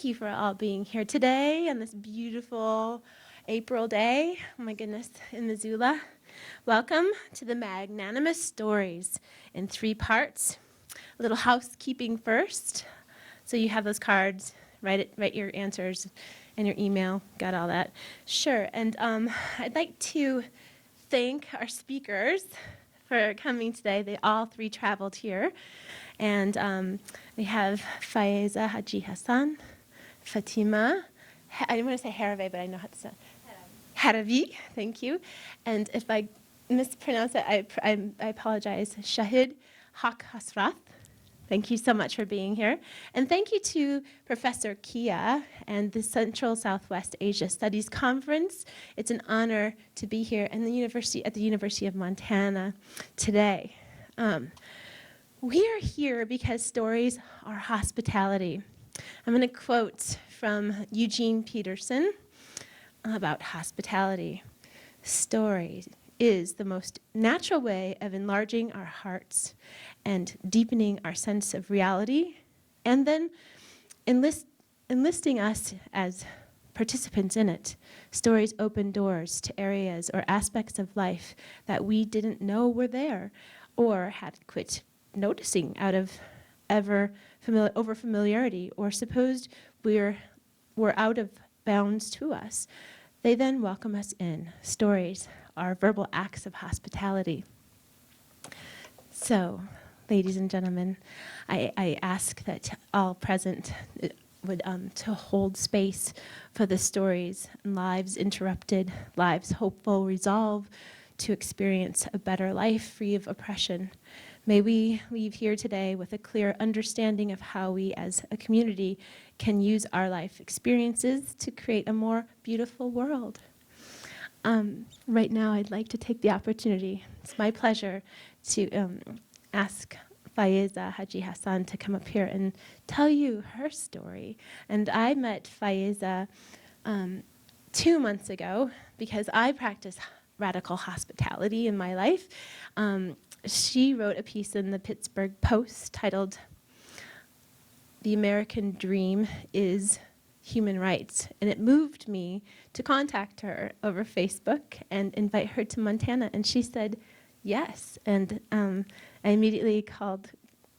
thank you for all being here today on this beautiful April day. Oh my goodness, in Missoula. Welcome to the Magnanimous Stories in 3 parts. A little housekeeping first. So you have those cards, write your answers and your email, got all that. Sure, and I'd like to thank our speakers for coming today. They all 3 traveled here. And we have Faiza Haji Hassan, Fatima, I didn't want to say Harave, but I know how to say Haravi, thank you. And if I mispronounce it, I apologize. Shahid Haq Hasrath, thank you so much for being here. And thank you to Professor Kia and the Central Southwest Asia Studies Conference. It's an honor to be here at the University of Montana today. We are here because stories are hospitality. I'm going to quote from Eugene Peterson about hospitality. Story is the most natural way of enlarging our hearts and deepening our sense of reality, and then enlisting us as participants in it. Stories open doors to areas or aspects of life that we didn't know were there or had quit noticing out of over familiarity, or supposed were out of bounds to us. They then welcome us in. Stories are verbal acts of hospitality. So, ladies and gentlemen, I ask that all present would to hold space for the stories, lives interrupted, lives hopeful, resolve to experience a better life free of oppression. May we leave here today with a clear understanding of how we as a community can use our life experiences to create a more beautiful world. Right now, I'd like to take the opportunity, it's my pleasure, to ask Faiza Haji Hassan to come up here and tell you her story. And I met Faiza 2 months ago because I practice radical hospitality in my life. She wrote a piece in the Pittsburgh Post titled, "The American Dream is Human Rights," and it moved me to contact her over Facebook and invite her to Montana, and she said yes. And I immediately called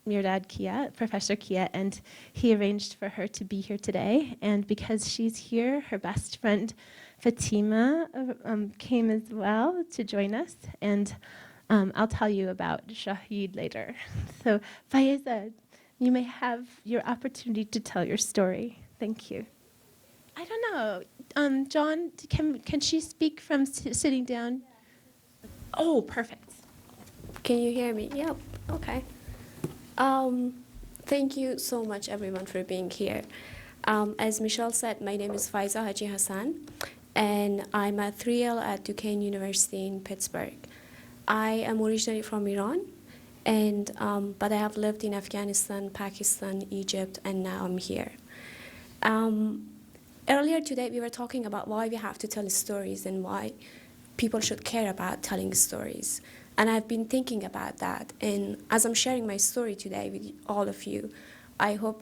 Mirdad Kia, Professor Kia, and he arranged for her to be here today. And because she's here, her best friend Fatima came as well to join us, and I'll tell you about Shahid later. So Faiza, you may have your opportunity to tell your story. Thank you. I don't know. John, can she speak from sitting down? Oh, perfect. Can you hear me? Yep. Okay. Thank you so much, everyone, for being here. As Michelle said, my name is Faiza Haji Hassan, and I'm a 3L at Duquesne University in Pittsburgh. I am originally from Iran, and but I have lived in Afghanistan, Pakistan, Egypt, and now I'm here. Earlier today, we were talking about why we have to tell stories and why people should care about telling stories. And I've been thinking about that. And as I'm sharing my story today with all of you, I hope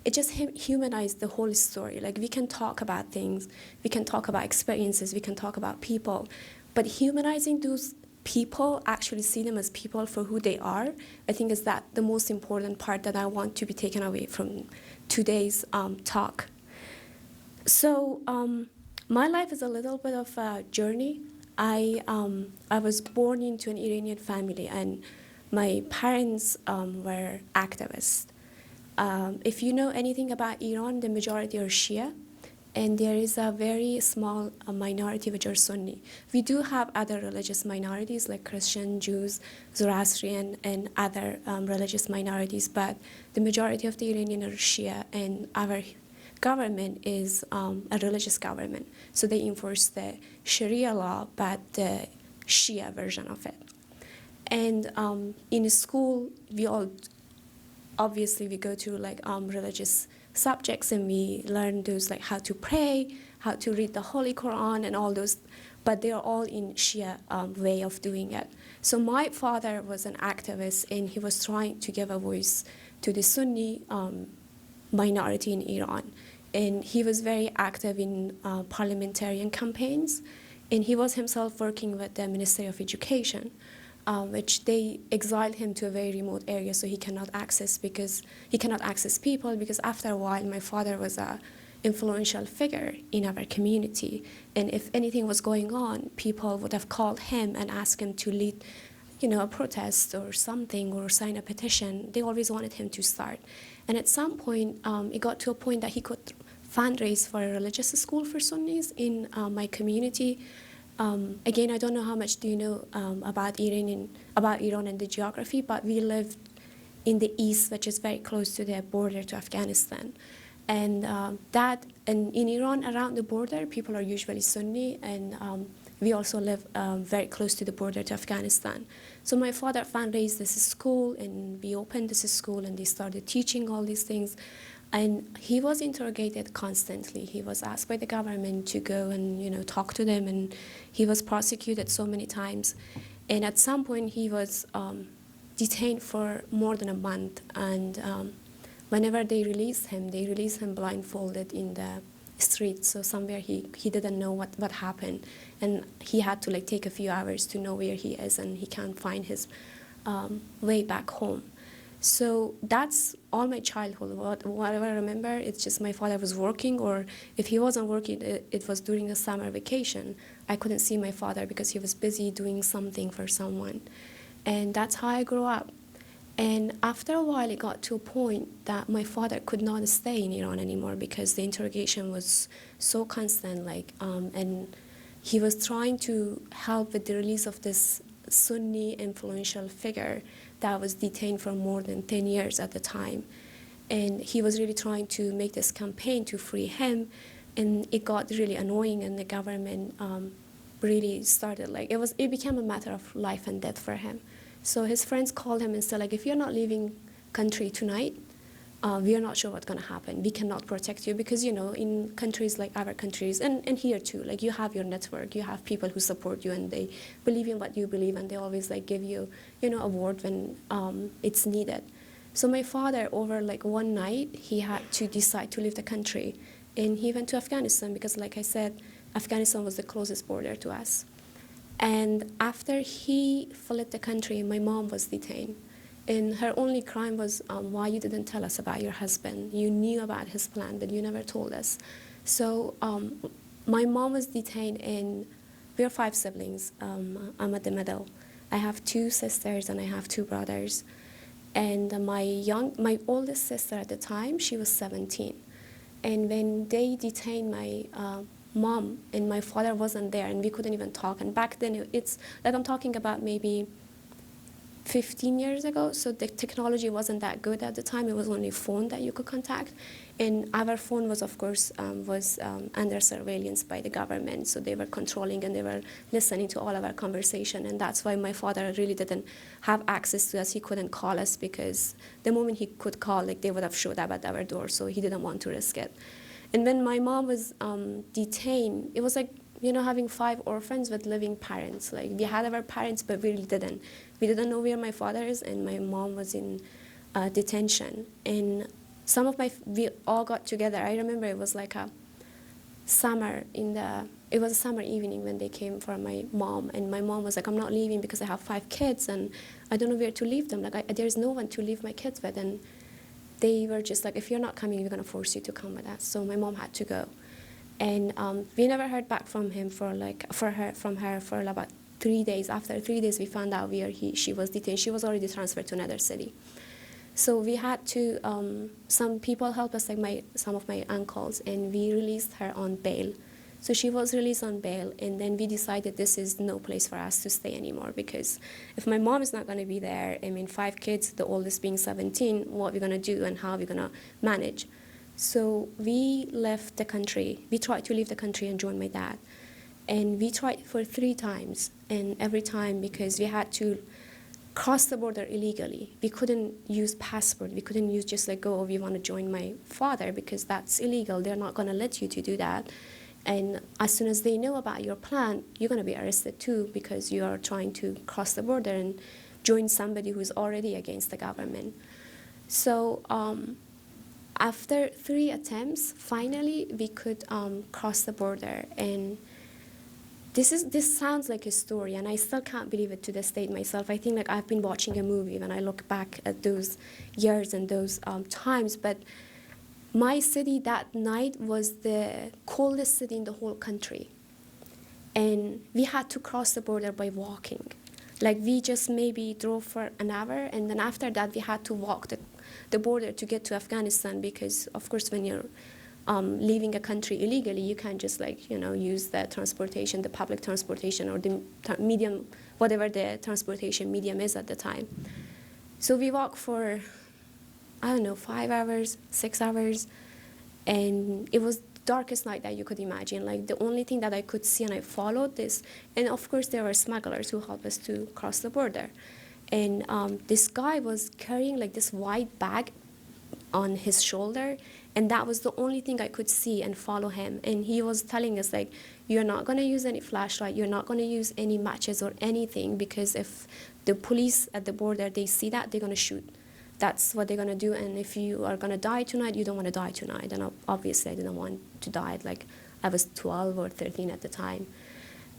it just humanizes the whole story. Like, we can talk about things, we can talk about experiences, we can talk about people, but humanizing those people, actually see them as people for who they are, I think is that the most important part that I want to be taken away from today's talk. So my life is a little bit of a journey. I was born into an Iranian family, and my parents were activists. If you know anything about Iran, the majority are Shia, and there is a very small minority which are Sunni. We do have other religious minorities like Christian, Jews, Zoroastrian, and other religious minorities, but the majority of the Iranian are Shia, and our government is a religious government. So they enforce the Sharia law, but the Shia version of it. And in school, we all, obviously we go to like religious subjects, and we learn those like how to pray, how to read the Holy Quran and all those, but they are all in Shia way of doing it. So my father was an activist, and he was trying to give a voice to the Sunni minority in Iran. And he was very active in parliamentarian campaigns, and he was himself working with the Ministry of Education, which they exiled him to a very remote area so he cannot access people, because after a while my father was a influential figure in our community, and if anything was going on, people would have called him and asked him to lead a protest or something, or sign a petition. They always wanted him to start. And at some point, it got to a point that he could fundraise for a religious school for Sunnis in my community. Again, I don't know how much do you know about Iran and the geography, but we lived in the east, which is very close to the border to Afghanistan. And in Iran, around the border, people are usually Sunni, and we also live very close to the border to Afghanistan. So my father fundraised this school, and we opened this school, and they started teaching all these things. And he was interrogated constantly. He was asked by the government to go and talk to them, and he was prosecuted so many times. And at some point, he was detained for more than a month. And whenever they released him blindfolded in the street. So somewhere he didn't know what happened, and he had to take a few hours to know where he is, and he can't find his way back home. So that's all my childhood. Whatever I remember, it's just my father was working, or if he wasn't working, it was during the summer vacation. I couldn't see my father because he was busy doing something for someone. And that's how I grew up. And after a while, it got to a point that my father could not stay in Iran anymore because the interrogation was so constant, and he was trying to help with the release of this Sunni influential figure that was detained for more than 10 years at the time. And he was really trying to make this campaign to free him, and it got really annoying, and the government really started, it became a matter of life and death for him. So his friends called him and said, if you're not leaving country tonight, we are not sure what's going to happen. We cannot protect you because, in countries like our countries, and here too, you have your network, you have people who support you, and they believe in what you believe, and they always give you, award when it's needed. So my father, over one night, he had to decide to leave the country, and he went to Afghanistan because, like I said, Afghanistan was the closest border to us. And after he fled the country, my mom was detained. And her only crime was why you didn't tell us about your husband. You knew about his plan, but you never told us. So my mom was detained, and we are 5 siblings. I'm at the middle. I have 2 sisters, and I have 2 brothers. And my oldest sister at the time, she was 17. And when they detained my mom, and my father wasn't there, and we couldn't even talk. And back then, I'm talking about maybe 15 years ago, so the technology wasn't that good at the time. It was only phone that you could contact, and our phone was, of course, under surveillance by the government, so they were controlling and they were listening to all of our conversation, and that's why my father really didn't have access to us. He couldn't call us because the moment he could call, they would have showed up at our door, so he didn't want to risk it. And when my mom was detained, it was having 5 orphans with living parents. We had our parents, but we really didn't. We didn't know where my father is, and my mom was in detention. And we all got together. I remember it was a summer it was a summer evening when they came for my mom, and my mom was like, I'm not leaving because I have 5 kids, and I don't know where to leave them. There's no one to leave my kids with. And they were just if you're not coming, we're going to force you to come with us. So my mom had to go. And we never heard back from him from her for about 3 days. After 3 days, we found out where she was detained. She was already transferred to another city. So we had to, some people helped us, some of my uncles, and we released her on bail. So she was released on bail, and then we decided this is no place for us to stay anymore, because if my mom is not going to be there, 5 kids, the oldest being 17, what are we going to do and how are we going to manage? So we left the country. We tried to leave the country and join my dad. And we tried for 3 times, and every time, because we had to cross the border illegally. We couldn't use passport. We couldn't use just we want to join my father, because that's illegal. They're not going to let you to do that. And as soon as they know about your plan, you're going to be arrested too, because you are trying to cross the border and join somebody who's already against the government. So after 3 attempts, finally we could cross the border. And this sounds like a story, and I still can't believe it to this day myself. I think like I've been watching a movie when I look back at those years and those times. But my city that night was the coldest city in the whole country. And we had to cross the border by walking. Like we just maybe drove for an hour, and then after that we had to walk the border to get to Afghanistan, because of course when you're leaving a country illegally, you can't just like, use the transportation, the public transportation, or the medium, whatever the transportation medium is at the time. So we walked for, I don't know, 5 hours, 6 hours, and it was the darkest night that you could imagine. Like the only thing that I could see, and I followed this, and of course there were smugglers who helped us to cross the border. And this guy was carrying like this white bag on his shoulder, and that was the only thing I could see and follow him. And he was telling us like, you're not going to use any flashlight, you're not going to use any matches or anything, because if the police at the border, they see that, they're going to shoot. That's what they're going to do. And if you are going to die tonight, you don't want to die tonight. And obviously I didn't want to die. Like I was 12 or 13 at the time.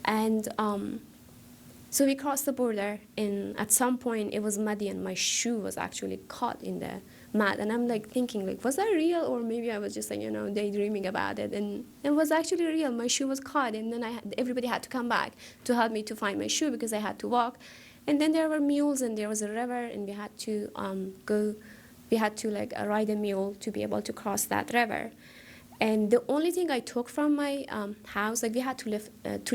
And so we crossed the border, and at some point it was muddy, and my shoe was actually caught in the mud. And I'm like thinking, like, was that real? Or maybe I was just like, daydreaming about it. And it was actually real. My shoe was caught, and then everybody had to come back to help me to find my shoe because I had to walk. And then there were mules, and there was a river, and we had to ride a mule to be able to cross that river. And the only thing I took from my house, like we had to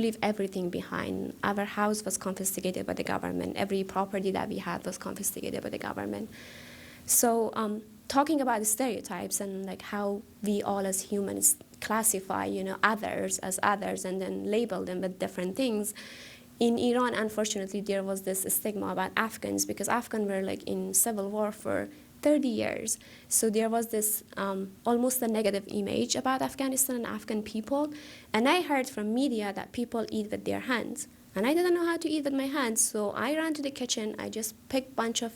leave everything behind. Our house was confiscated by the government. Every property that we had was confiscated by the government. So talking about the stereotypes and like how we all as humans classify, others as others and then label them with different things. In Iran, unfortunately, there was this stigma about Afghans, because Afghans were like in civil war for 30 years. So there was this almost a negative image about Afghanistan and Afghan people. And I heard from media that people eat with their hands. And I didn't know how to eat with my hands. So I ran to the kitchen. I just picked a bunch of,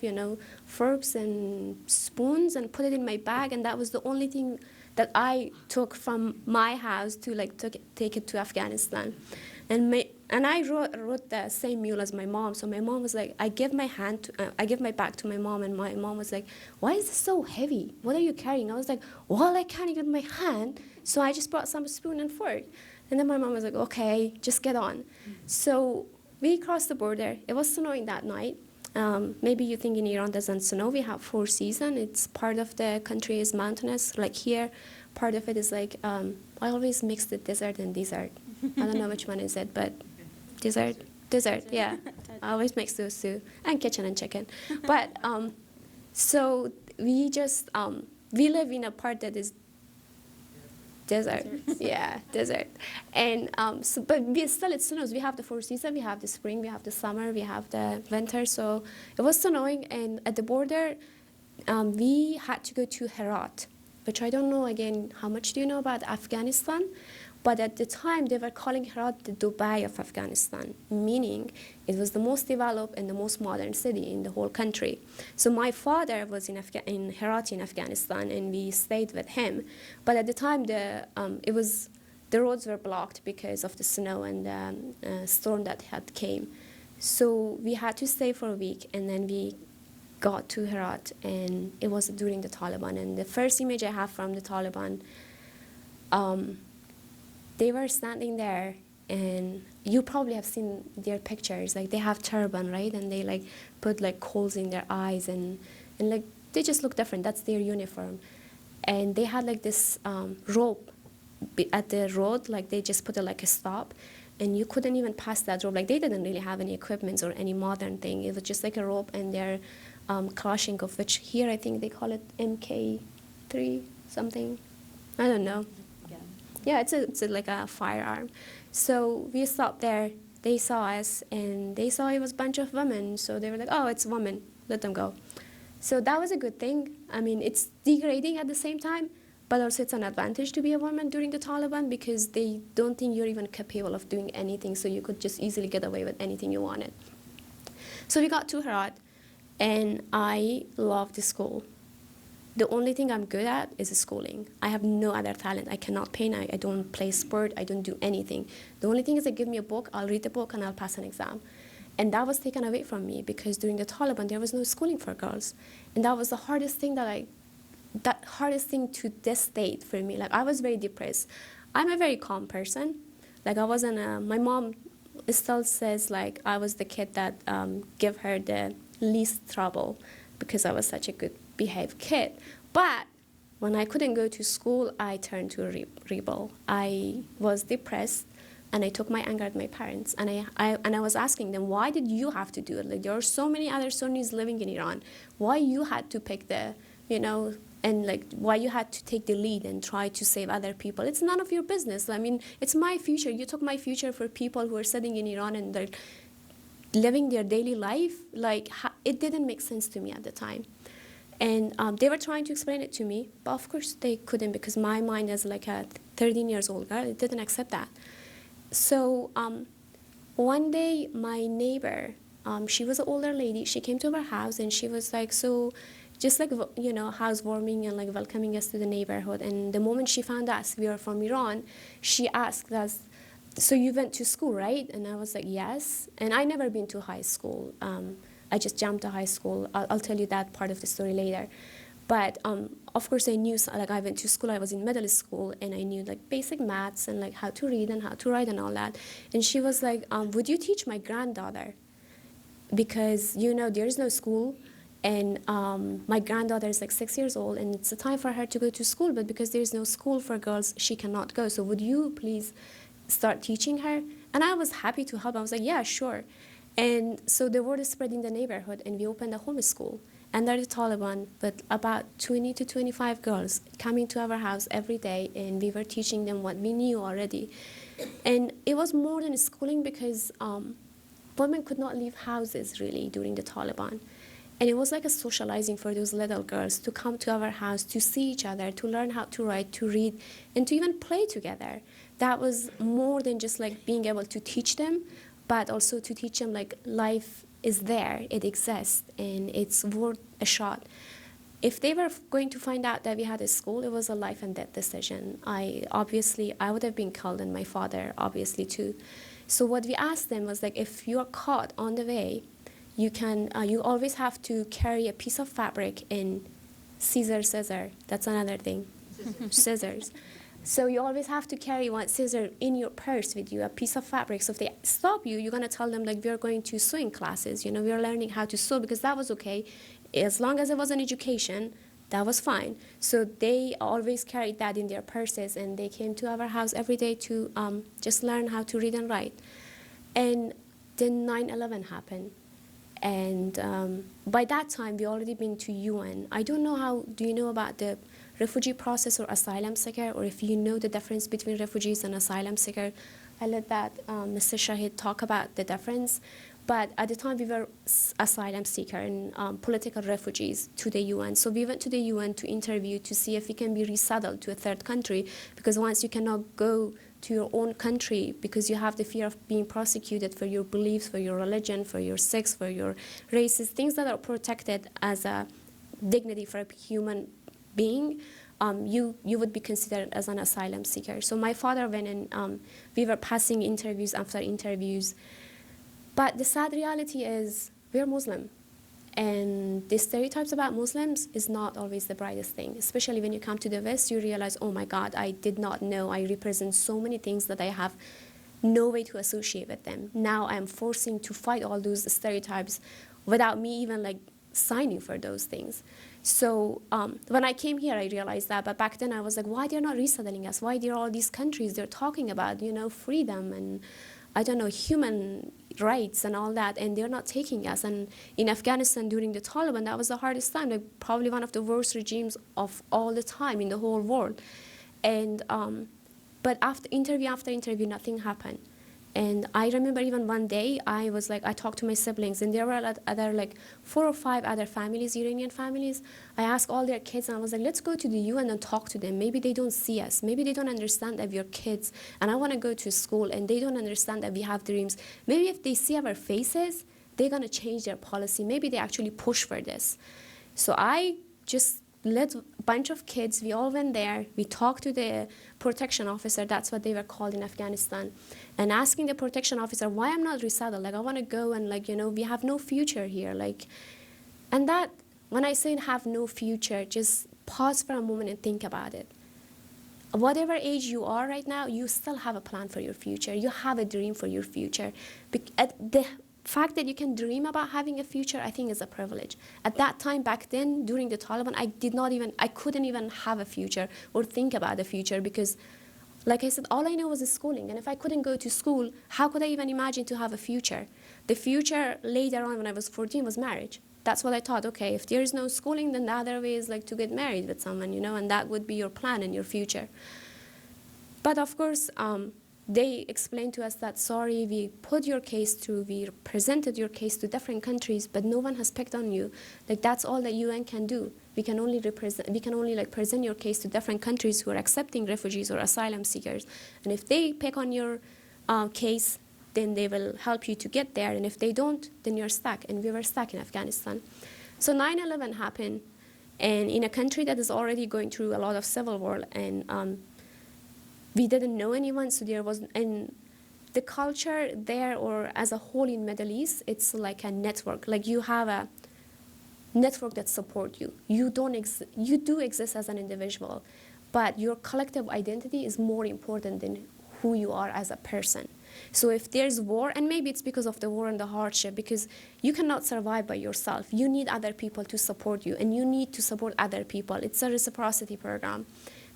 forks and spoons and put it in my bag. And that was the only thing that I took from my house to take it to Afghanistan. And I rode the same mule as my mom. So my mom was like, I give my bag to my mom, and my mom was like, why is this so heavy? What are you carrying? I was like, well, I can't with my hand, so I just brought some spoon and fork. And then my mom was like, okay, just get on. So we crossed the border. It was snowing that night. Maybe you think in Iran doesn't snow. We have 4 seasons. It's part of the country is mountainous. Like here, part of it is like, I always mix the desert and desert. I don't know which one is it, but desert, yeah. I always mix those two, and kitchen and chicken. But so we just, we live in a part that is desert. Yeah, desert. And but still it snows. We have the 4 seasons. We have the spring, we have the summer, we have the winter. So it was snowing, and at the border, we had to go to Herat, which I don't know, again, how much do you know about Afghanistan? But at the time, they were calling Herat the Dubai of Afghanistan, meaning it was the most developed and the most modern city in the whole country. So my father was in Herat in Afghanistan, and we stayed with him. But at the time, the roads were blocked because of the snow and the storm that had came. So we had to stay for a week, and then we got to Herat, and it was during the Taliban. And the first image I have from the Taliban, they were standing there, and you probably have seen their pictures. Like they have turban, right? And they like put like coals in their eyes, and like they just look different. That's their uniform. And they had like this rope at the road, like they just put it like a stop, and you couldn't even pass that rope. Like they didn't really have any equipment or any modern thing. It was just like a rope, and their Kalashnikov, of which here I think they call it MK3 something. I don't know. Yeah, it's like a firearm. So we stopped there. They saw us, and they saw it was a bunch of women. So they were like, oh, it's women. Let them go. So that was a good thing. I mean, it's degrading at the same time, but also it's an advantage to be a woman during the Taliban, because they don't think you're even capable of doing anything. So you could just easily get away with anything you wanted. So we got to Herat, and I loved the school. The only thing I'm good at is schooling. I have no other talent. I cannot paint. I don't play sport. I don't do anything. The only thing is they give me a book, I'll read the book, and I'll pass an exam. And that was taken away from me because during the Taliban, there was no schooling for girls. And that was the hardest thing hardest thing to this date for me. Like, I was very depressed. I'm a very calm person. Like, I wasn't my mom still says, like, I was the kid that gave her the least trouble because I was such a good behaved kid. But when I couldn't go to school, I turned to a rebel. I was depressed, and I took my anger at my parents. And I was asking them, why did you have to do it? Like, there are so many other Sunnis living in Iran. Why you had to pick and like, why you had to take the lead and try to save other people? It's none of your business. I mean, it's my future. You took my future for people who are sitting in Iran and they're living their daily life. Like, it didn't make sense to me at the time. And they were trying to explain it to me, but of course they couldn't, because my mind as like a 13 years old girl, it didn't accept that. So one day my neighbor, she was an older lady, she came to our house and she was like, so just like, housewarming and like welcoming us to the neighborhood. And the moment she found us, we were from Iran, she asked us, so you went to school, right? And I was like, yes. And I never been to high school. I just jumped to high school. I'll tell you that part of the story later. But of course I knew, like, I went to school, I was in middle school, and I knew like basic maths and like how to read and how to write and all that. And she was like, would you teach my granddaughter? Because, there is no school, and my granddaughter is like 6 years old, and it's a time for her to go to school, but because there is no school for girls, she cannot go. So would you please start teaching her? And I was happy to help. I was like, yeah, sure. And so the word is spread in the neighborhood, and we opened a homeschool under the Taliban, with about 20 to 25 girls coming to our house every day, and we were teaching them what we knew already. And it was more than schooling, because women could not leave houses really during the Taliban. And it was like a socializing for those little girls to come to our house, to see each other, to learn how to write, to read, and to even play together. That was more than just like being able to teach them, but also to teach them like life is there, it exists, and it's worth a shot. If they were going to find out that we had a school, it was a life and death decision. I would have been killed, and my father obviously too. So what we asked them was like, if you are caught on the way, you always have to carry a piece of fabric in scissor. That's another thing, scissors. So you always have to carry one scissor in your purse with you, a piece of fabric. So if they stop you, you're going to tell them, like, we are going to sewing classes. We are learning how to sew, because that was okay. As long as it was an education, that was fine. So they always carried that in their purses, and they came to our house every day to just learn how to read and write. And then 9/11 happened. And by that time, we already been to UN. I don't know do you know about the refugee process or asylum seeker, or if you know the difference between refugees and asylum seeker. I let that Mr. Shahid talk about the difference. But at the time, we were asylum seeker and political refugees to the UN. So we went to the UN to interview to see if we can be resettled to a third country, because once you cannot go to your own country because you have the fear of being prosecuted for your beliefs, for your religion, for your sex, for your races, things that are protected as a dignity for a human being, you would be considered as an asylum seeker. So my father went, and we were passing interviews after interviews. But the sad reality is we're Muslim. And the stereotypes about Muslims is not always the brightest thing. Especially when you come to the West, you realize, oh my God, I did not know I represent so many things that I have no way to associate with them. Now I'm forcing to fight all those stereotypes without me even like signing for those things. So when I came here, I realized that. But back then I was like, why they're not resettling us? Why there are all these countries they're talking about, freedom and, I don't know, human rights and all that, and they're not taking us. And in Afghanistan during the Taliban, that was the hardest time, like probably one of the worst regimes of all the time in the whole world. And but after interview, nothing happened. And I remember even one day, I talked to my siblings, and there were other like 4 or 5 other families, Iranian families. I asked all their kids, and I was like, let's go to the UN and talk to them. Maybe they don't see us. Maybe they don't understand that we're kids, and I want to go to school, and they don't understand that we have dreams. Maybe if they see our faces, they're going to change their policy. Maybe they actually push for this. So I just led a bunch of kids. We all went there. We talked to the protection officer. That's what they were called in Afghanistan. And asking the protection officer, why I'm not resettled? Like, I want to go and, like, you know, we have no future here. Like, and that, when I say have no future, just pause for a moment and think about it. Whatever age you are right now, you still have a plan for your future. You have a dream for your future. The fact that you can dream about having a future, I think, is a privilege. At that time, back then, during the Taliban, I couldn't even have a future or think about the future because, like I said, all I know was schooling. And if I couldn't go to school, how could I even imagine to have a future? The future later on, when I was 14, was marriage. That's what I thought. Okay, if there is no schooling, then the other way is like to get married with someone, you know, and that would be your plan in your future. But of course, they explained to us that, sorry, we put your case through, we presented your case to different countries, but no one has picked on you. Like, that's all that UN can do. We can only like present your case to different countries who are accepting refugees or asylum seekers. And if they pick on your case, then they will help you to get there. And if they don't, then you're stuck. And we were stuck in Afghanistan. So 9/11 happened, and in a country that is already going through a lot of civil war, and we didn't know anyone, so there was, and the culture there, or as a whole in Middle East, it's like a network. Like, you have a network that support you. You do exist as an individual, but your collective identity is more important than who you are as a person. So if there's war, and maybe it's because of the war and the hardship, because you cannot survive by yourself. You need other people to support you, and you need to support other people. It's a reciprocity program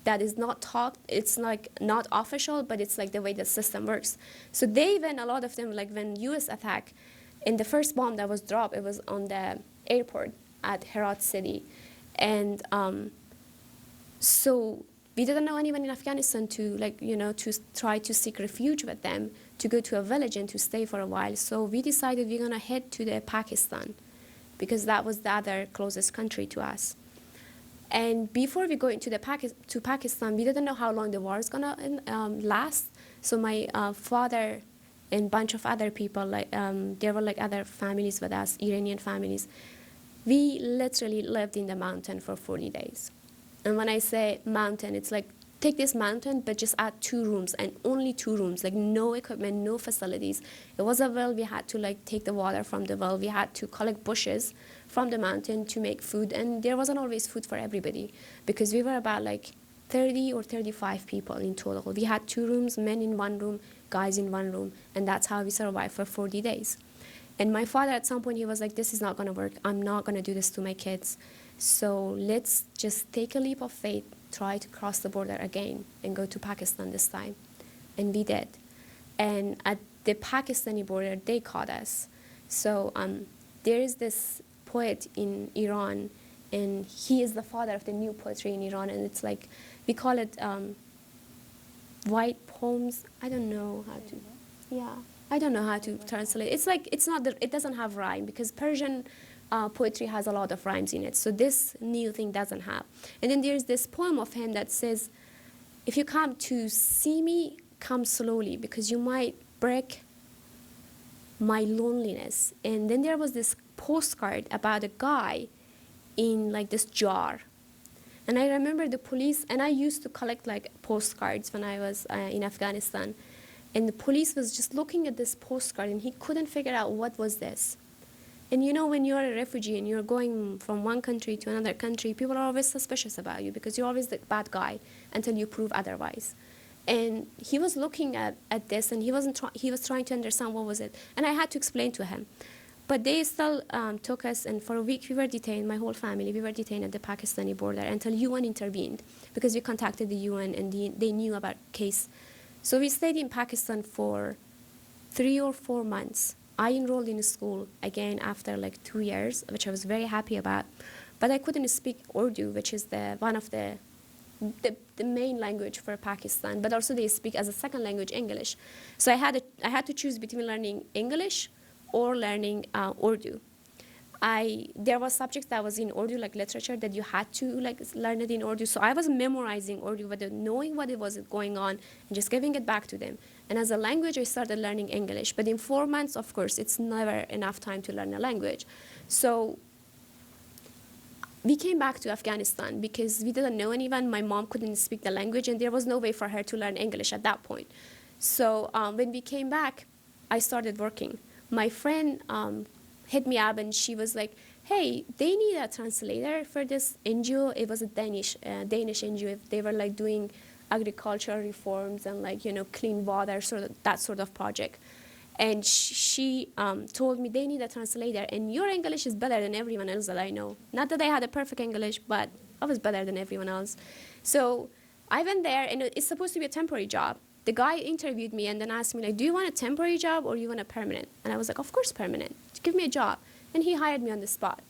that is not taught. It's like not official, but it's like the way the system works. So they even, a lot of them, like when US attack, in the first bomb that was dropped, it was on the airport at Herat city. And so we didn't know anyone in Afghanistan to, like, you know, to try to seek refuge with them, to go to a village and to stay for a while. So we decided we're gonna head to the Pakistan, because that was the other closest country to us. And before we go into to Pakistan, we didn't know how long the war is gonna last. So my father and a bunch of other people, like there were like other families with us, Iranian families. We literally lived in the mountain for 40 days. And when I say mountain, it's like, take this mountain, but just add 2 rooms, and only 2 rooms, like no equipment, no facilities. It was a well. We had to like take the water from the well. We had to collect bushes from the mountain to make food, and there wasn't always food for everybody, because we were about like 30 or 35 people in total. We had 2 rooms, men in 1 room, guys in 1 room, and that's how we survived for 40 days. And my father, at some point, he was like, this is not going to work. I'm not going to do this to my kids. So let's just take a leap of faith, try to cross the border again and go to Pakistan this time. And we did. And at the Pakistani border, they caught us. So there is this poet in Iran, and he is the father of the new poetry in Iran. And it's like, we call it white poems. I don't know how to, yeah. I don't know how to translate. It's like, it's not, it doesn't have rhyme, because Persian poetry has a lot of rhymes in it. So this new thing doesn't have. And then there's this poem of him that says, if you come to see me, come slowly, because you might break my loneliness. And then there was this postcard about a guy in like this jar. And I remember the police, and I used to collect like postcards when I was in Afghanistan. And the police was just looking at this postcard, and he couldn't figure out what was this. And you know, when you're a refugee and you're going from one country to another country, people are always suspicious about you, because you're always the bad guy until you prove otherwise. And he was looking at this, and he was trying to understand what was it. And I had to explain to him. But they still took us, and for a week we were detained, my whole family, we were detained at the Pakistani border until UN intervened, because we contacted the UN and they knew about case. So we stayed in Pakistan for 3 or 4 months. I enrolled in school again after like 2 years, which I was very happy about. But I couldn't speak Urdu, which is one of the main language for Pakistan. But also they speak as a second language English. So I had to choose between learning English or learning Urdu. There was subjects that was in Urdu, like literature, that you had to like learn it in Urdu. So I was memorizing Urdu, without knowing what it was going on, and just giving it back to them. And as a language, I started learning English. But in 4 months, of course, it's never enough time to learn a language. So we came back to Afghanistan because we didn't know anyone. My mom couldn't speak the language, and there was no way for her to learn English at that point. So when we came back, I started working. My friend hit me up, and she was like, hey, they need a translator for this NGO. It was a Danish NGO. They were like doing agricultural reforms and like, clean water, that sort of project. And she told me they need a translator, and your English is better than everyone else that I know. Not that I had a perfect English, but I was better than everyone else. So I went there, and it's supposed to be a temporary job. The guy interviewed me and then asked me, like, do you want a temporary job or you want a permanent? And I was like, of course, permanent. Give me a job. And he hired me on the spot.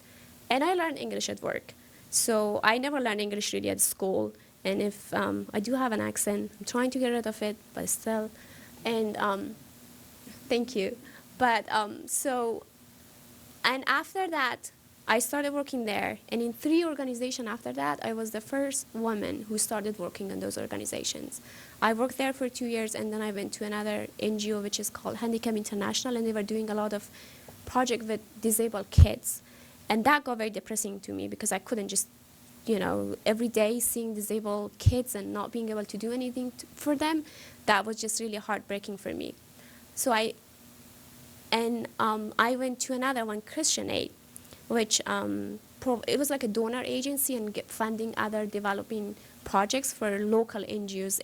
And I learned English at work. So I never learned English really at school. And if I do have an accent, I'm trying to get rid of it, but still. And thank you. But and after that, I started working there. And in 3 organizations after that, I was the first woman who started working in those organizations. I worked there for 2 years, and then I went to another NGO, which is called Handicap International, and they were doing a lot of projects with disabled kids. And that got very depressing to me because I couldn't just, every day seeing disabled kids and not being able to do anything for them, that was just really heartbreaking for me. So I went to another one, Christian Aid, which it was like a donor agency and funding other developing projects for local NGOs.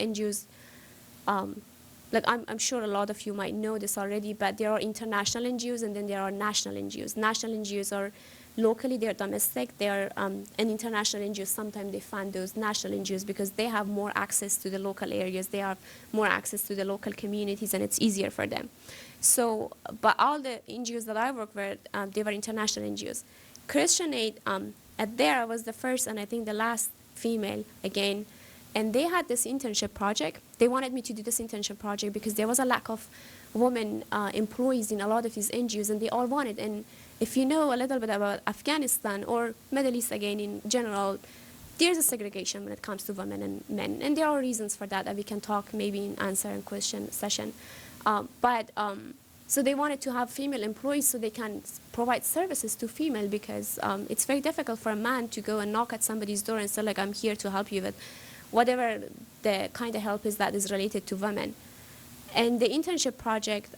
Like I'm sure a lot of you might know this already, but there are international NGOs and then there are national NGOs. National NGOs are locally, they're domestic. They're and international NGOs, sometimes they fund those national NGOs because they have more access to the local areas. They have more access to the local communities, and it's easier for them. So, but all the NGOs that I work with, they were international NGOs. Christian Aid, at there I was the first and I think the last female again, and they had this internship project. They wanted me to do this internship project because there was a lack of women employees in a lot of these NGOs, and they all wanted. And if you know a little bit about Afghanistan or Middle East again in general, there's a segregation when it comes to women and men, and there are reasons for that we can talk maybe in answer and question session. So they wanted to have female employees so they can provide services to female because it's very difficult for a man to go and knock at somebody's door and say, like, I'm here to help you with whatever the kind of help is that is related to women. And the internship project,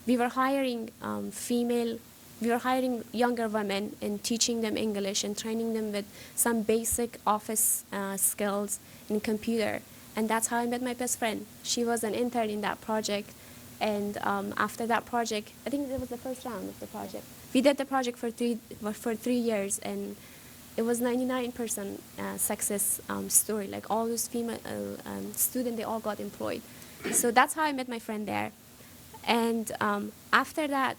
we were hiring younger women and teaching them English and training them with some basic office skills in computer. And that's how I met my best friend. She was an intern in that project. And after that project, I think it was the first round of the project. We did the project for 3 years, and it was 99% success story. Like all those female students, they all got employed. So that's how I met my friend there. And after that,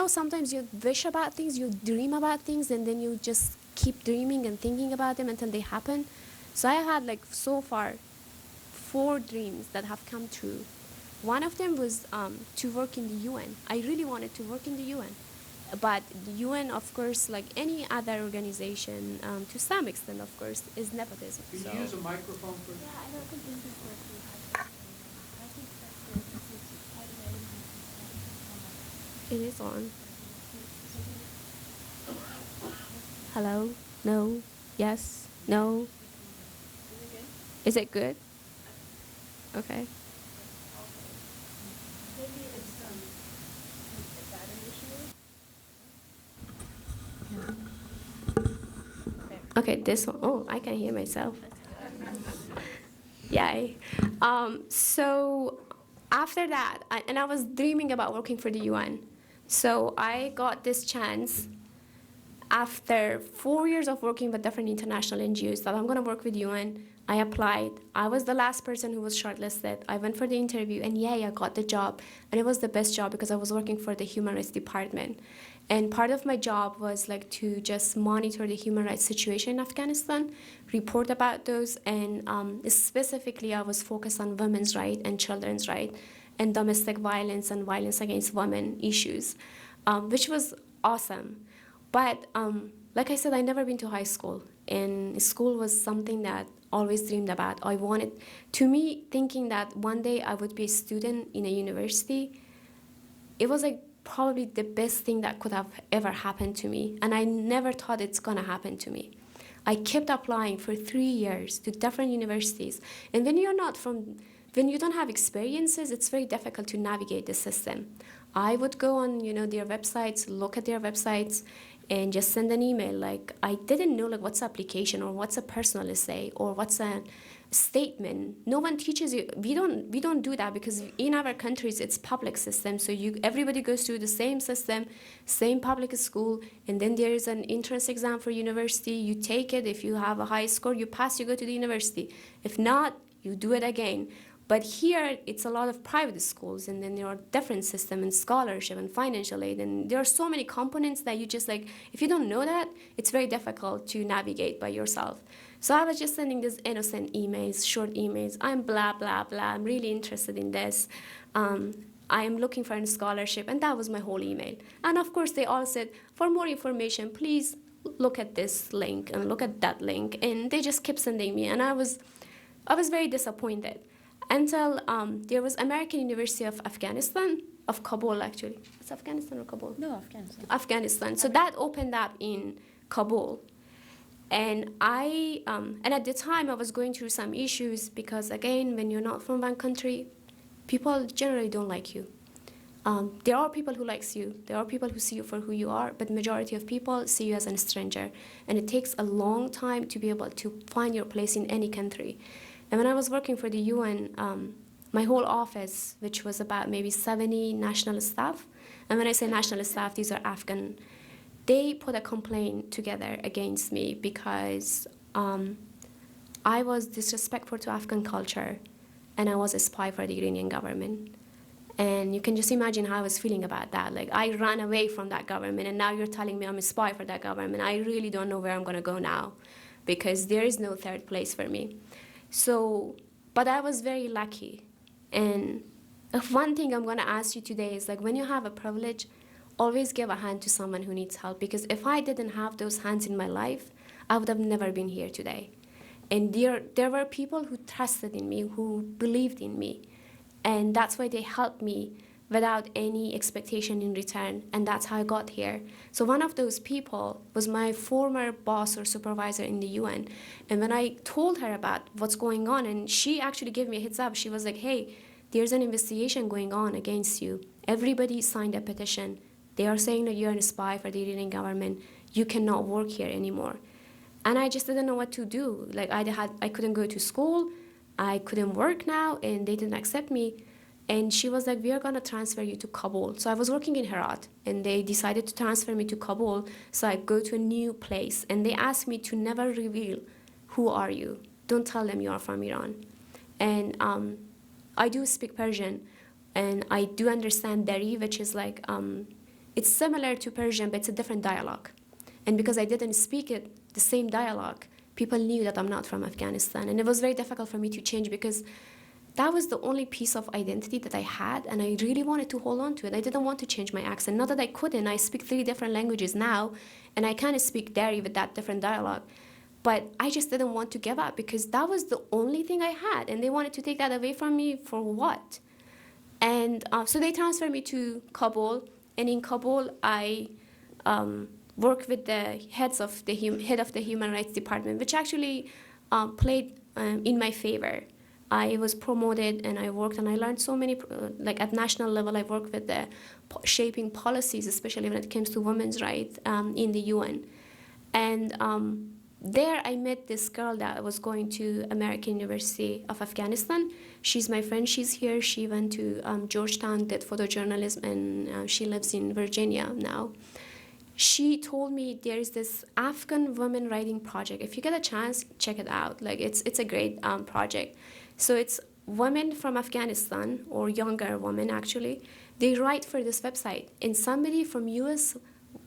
sometimes you wish about things, you dream about things, and then you just keep dreaming and thinking about them until they happen. So I had so far 4 dreams that have come true. One of them was to work in the UN. I really wanted to work in the UN. But the UN, of course, like any other organization, to some extent, of course, is nepotism. Can you use a microphone for? Yeah, I don't think this is working. I think that's It is on. Hello? No? Yes? No? Is it good? Okay. Okay, this one. Oh, I can hear myself. Yay. So after that, I was dreaming about working for the UN. So I got this chance after 4 years of working with different international NGOs that I'm going to work with UN. I applied. I was the last person who was shortlisted. I went for the interview, and yay, I got the job. And it was the best job because I was working for the Human Rights Department. And part of my job was to just monitor the human rights situation in Afghanistan, report about those, and specifically I was focused on women's rights and children's rights and domestic violence and violence against women issues, which was awesome. But like I said, I never been to high school, and school was something that I always dreamed about. I wanted, to me, thinking that one day I would be a student in a university, it was probably the best thing that could have ever happened to me. And I never thought it's going to happen to me. I kept applying for 3 years to different universities. And when you don't have experiences, it's very difficult to navigate the system. I would go on, their websites, look at their websites, and just send an email. Like, I didn't know like what's application or what's a personal essay or what's a statement. No one teaches you. We don't do that because in our countries it's public system. So everybody goes through the same system, same public school, and then there is an entrance exam for university. You take it. If you have a high score, you pass, you go to the university. If not, you do it again. But here, it's a lot of private schools, and then there are different systems and scholarship and financial aid, and there are so many components that you just like, if you don't know that, it's very difficult to navigate by yourself. So I was just sending these innocent emails, short emails. I'm blah, blah, blah. I'm really interested in this. I am looking for a scholarship, and that was my whole email. And of course, they all said, for more information, please look at this link and look at that link. And they just kept sending me, and I was very disappointed. Until there was American University of Afghanistan, of Kabul actually. It's Afghanistan or Kabul? No, Afghanistan. Afghanistan. So that opened up in Kabul. And and at the time I was going through some issues because again, when you're not from one country, people generally don't like you. There are people who likes you. There are people who see you for who you are, but majority of people see you as a stranger. And it takes a long time to be able to find your place in any country. And when I was working for the UN, my whole office, which was about maybe 70 national staff, and when I say national staff, these are Afghan, they put a complaint together against me because I was disrespectful to Afghan culture, and I was a spy for the Iranian government. And you can just imagine how I was feeling about that. Like, I ran away from that government, and now you're telling me I'm a spy for that government. I really don't know where I'm going to go now because there is no third place for me. So, but I was very lucky. And one thing I'm going to ask you today is, like, when you have a privilege, always give a hand to someone who needs help. Because if I didn't have those hands in my life, I would have never been here today. And there were people who trusted in me, who believed in me. And that's why they helped me without any expectation in return. And that's how I got here. So one of those people was my former boss or supervisor in the UN. And when I told her about what's going on, and she actually gave me a heads up, she was like, hey, there's an investigation going on against you. Everybody signed a petition. They are saying that you're a spy for the Iranian government. You cannot work here anymore. And I just didn't know what to do. Like, I couldn't go to school. I couldn't work now, and they didn't accept me. And she was like, we are going to transfer you to Kabul. So I was working in Herat, and they decided to transfer me to Kabul. So I go to a new place, and they asked me to never reveal, who are you? Don't tell them you are from Iran. And I do speak Persian, and I do understand Dari, which is like, it's similar to Persian, but it's a different dialogue. And because I didn't speak it, the same dialogue, people knew that I'm not from Afghanistan. And it was very difficult for me to change because that was the only piece of identity that I had, and I really wanted to hold on to it. I didn't want to change my accent. Not that I couldn't. I speak 3 different languages now, and I kind of speak Dari with that different dialogue. But I just didn't want to give up because that was the only thing I had, and they wanted to take that away from me for what? And so they transferred me to Kabul, and in Kabul, I worked with the head of the Human Rights Department, which actually played in my favor. I was promoted, and I worked, and I learned so many, like at national level, I worked with the shaping policies, especially when it comes to women's rights in the UN. And there I met this girl that was going to American University of Afghanistan. She's my friend, she's here. She went to Georgetown, did photojournalism, and she lives in Virginia now. She told me there is this Afghan women writing project. If you get a chance, check it out. Like, it's a great project. So it's women from Afghanistan, or younger women actually, they write for this website, and somebody from US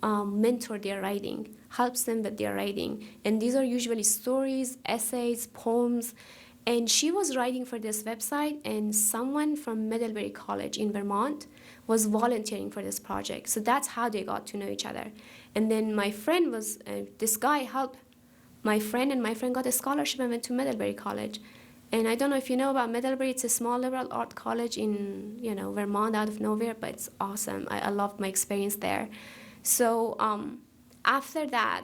mentor their writing, helps them with their writing. And these are usually stories, essays, poems. And she was writing for this website, and someone from Middlebury College in Vermont was volunteering for this project. So that's how they got to know each other. And then my friend this guy helped my friend, and my friend got a scholarship and went to Middlebury College. And I don't know if you know about Middlebury. It's a small liberal art college in, Vermont, out of nowhere, but it's awesome. I loved my experience there. So after that,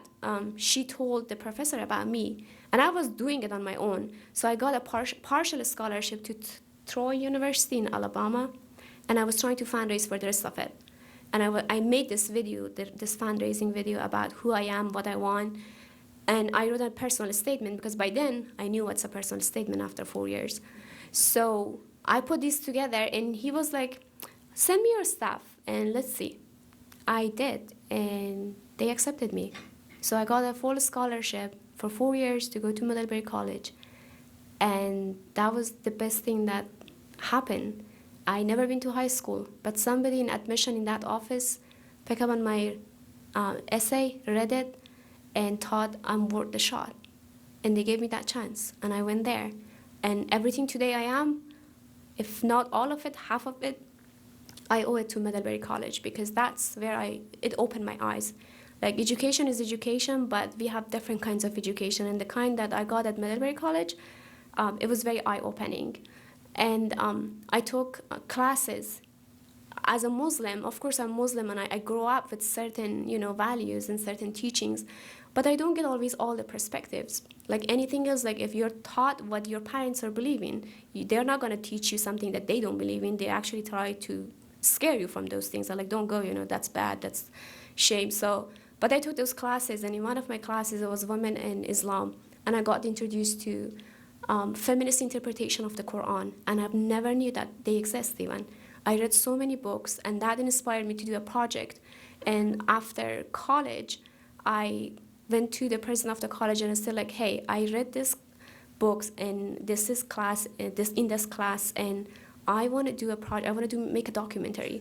she told the professor about me, and I was doing it on my own. So I got a partial scholarship to Troy University in Alabama, and I was trying to fundraise for the rest of it. And I made this video, this fundraising video about who I am, what I want. And I wrote a personal statement because by then I knew what's a personal statement after 4 years. So I put these together, and he was like, send me your stuff and let's see. I did, and they accepted me. So I got a full scholarship for 4 years to go to Middlebury College. And that was the best thing that happened. I never been to high school, but somebody in admission in that office picked up on my essay, read it, and thought I'm worth the shot. And they gave me that chance, and I went there. And everything today I am, if not all of it, half of it, I owe it to Middlebury College, because that's where it opened my eyes. Like, education is education, but we have different kinds of education, and the kind that I got at Middlebury College, it was very eye-opening. And I took classes. As a Muslim, of course I'm Muslim, and I grew up with certain, values and certain teachings, but I don't get always all the perspectives. Like anything else, like if you're taught what your parents are believing, they're not going to teach you something that they don't believe in. They actually try to scare you from those things. They're like, don't go, that's bad, that's shame. So, but I took those classes, and in one of my classes, it was Women in Islam, and I got introduced to feminist interpretation of the Quran, and I've never knew that they exist even. I read so many books, and that inspired me to do a project. And after college, I went to the president of the college and I said, like, hey, I read this books, and this is class, in this class, and I want to do a project. I want to make a documentary.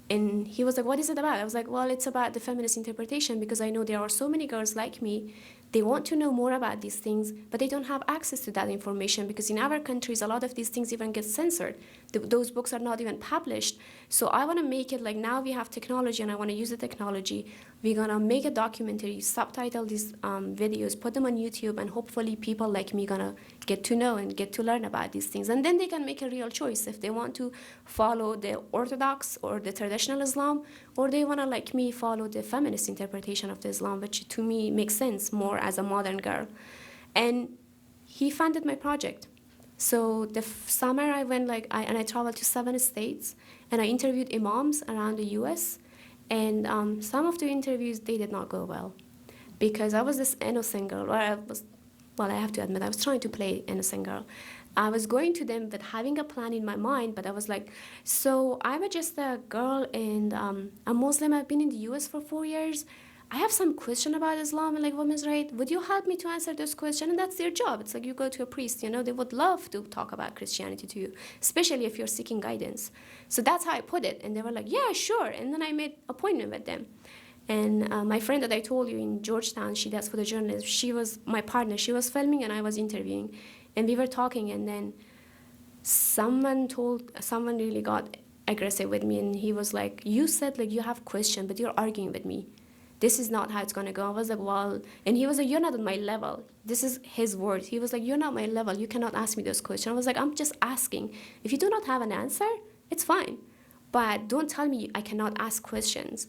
And he was like, what is it about? I was like, well, it's about the feminist interpretation, because I know there are so many girls like me. They want to know more about these things, but they don't have access to that information, because in our countries, a lot of these things even get censored. Those books are not even published. So I want to make it like, now we have technology, and I want to use the technology. We're going to make a documentary, subtitle these videos, put them on YouTube, and hopefully people like me going to get to know and get to learn about these things. And then they can make a real choice if they want to follow the Orthodox or the traditional Islam, or they want to, like me, follow the feminist interpretation of the Islam, which to me makes sense more as a modern girl. And he funded my project. So the summer I went, I traveled to 7 states, and I interviewed imams around the US. And some of the interviews, they did not go well, because I was this innocent girl, I have to admit, I was trying to play innocent girl. I was going to them with having a plan in my mind, but I was like, so I'm just a girl, and a Muslim. I've been in the US for 4 years. I have some question about Islam and like women's rights. Would you help me to answer those questions? And that's their job. It's like you go to a priest, they would love to talk about Christianity to you, especially if you're seeking guidance. So that's how I put it. And they were like, yeah, sure. And then I made an appointment with them. And my friend that I told you in Georgetown, she does photojournalism. She was my partner. She was filming and I was interviewing. And we were talking, and then someone really got aggressive with me, and he was like, you said like you have question, but you're arguing with me. This is not how it's gonna go. I was like, well, and he was like, you're not on my level. This is his words. He was like, you're not my level. You cannot ask me those questions. I was like, I'm just asking. If you do not have an answer, it's fine. But don't tell me I cannot ask questions.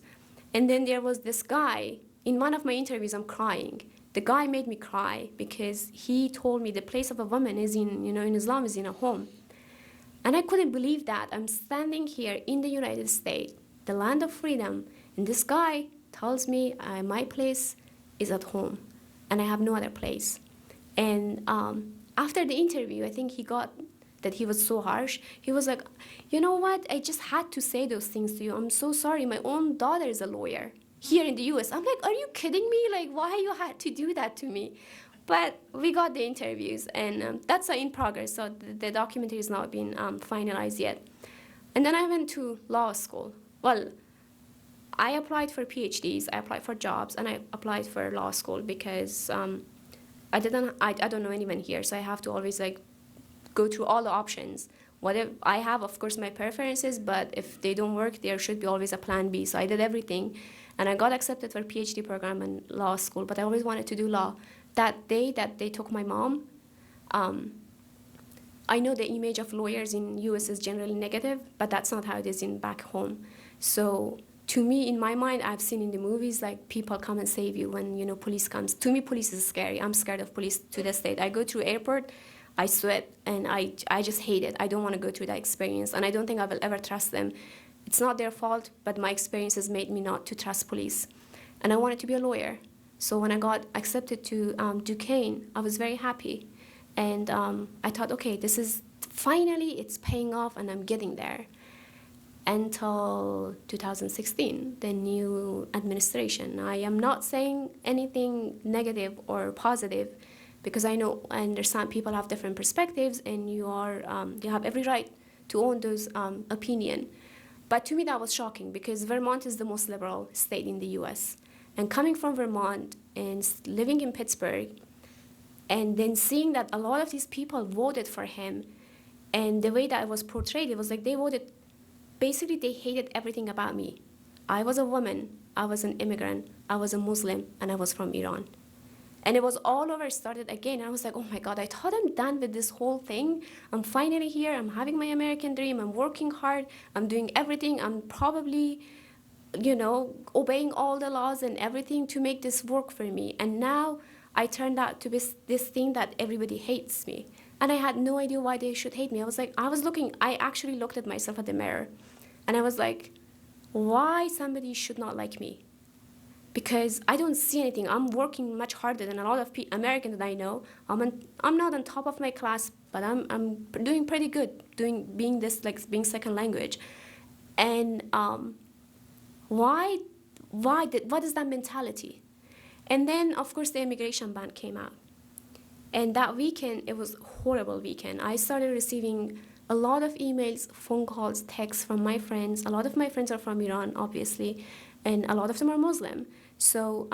And then there was this guy, in one of my interviews, I'm crying. The guy made me cry because he told me the place of a woman is in Islam is in a home. And I couldn't believe that. I'm standing here in the United States, the land of freedom, and this guy tells me my place is at home and I have no other place. And after the interview, I think he got that he was so harsh. He was like, you know what? I just had to say those things to you. I'm so sorry. My own daughter is a lawyer here in the US. I'm like, are you kidding me? Like, why you had to do that to me? But we got the interviews, and that's in progress. So the documentary has not been finalized yet. And then I went to law school. Well, I applied for PhDs, I applied for jobs, and I applied for law school because I don't know anyone here, so I have to always like go through all the options. Whatever I have, of course, my preferences, but if they don't work, there should be always a plan B. So I did everything, and I got accepted for a PhD program in law school, but I always wanted to do law. That day that they took my mom, I know the image of lawyers in US is generally negative, but that's not how it is in back home. So to me, in my mind, I've seen in the movies like people come and save you when police comes. To me, police is scary. I'm scared of police to this day. I go through airport, I sweat, and I just hate it. I don't want to go through that experience, and I don't think I will ever trust them. It's not their fault, but my experience has made me not to trust police. And I wanted to be a lawyer. So when I got accepted to Duquesne, I was very happy. And I thought, okay, this is finally, it's paying off and I'm getting there. Until 2016, the new administration. I am not saying anything negative or positive because I understand people have different perspectives and you have every right to own those opinion. But to me, that was shocking because Vermont is the most liberal state in the US. And coming from Vermont and living in Pittsburgh, and then seeing that a lot of these people voted for him, and the way that it was portrayed, it was like they voted, basically they hated everything about me. I was a woman, I was an immigrant, I was a Muslim, and I was from Iran. And it was all over, started again. I was like, oh my God, I thought I'm done with this whole thing. I'm finally here, I'm having my American dream, I'm working hard, I'm doing everything, I'm probably, obeying all the laws and everything to make this work for me. And now I turned out to be this thing that everybody hates me. And I had no idea why they should hate me. I actually looked at myself at the mirror. And I was like, why somebody should not like me? Because I don't see anything. I'm working much harder than a lot of Americans that I know. I'm not on top of my class, but I'm doing pretty good, being second language. And what is that mentality? And then, of course, the immigration ban came out. And that weekend, it was a horrible weekend. I started receiving a lot of emails, phone calls, texts from my friends. A lot of my friends are from Iran, obviously, and a lot of them are Muslim. So,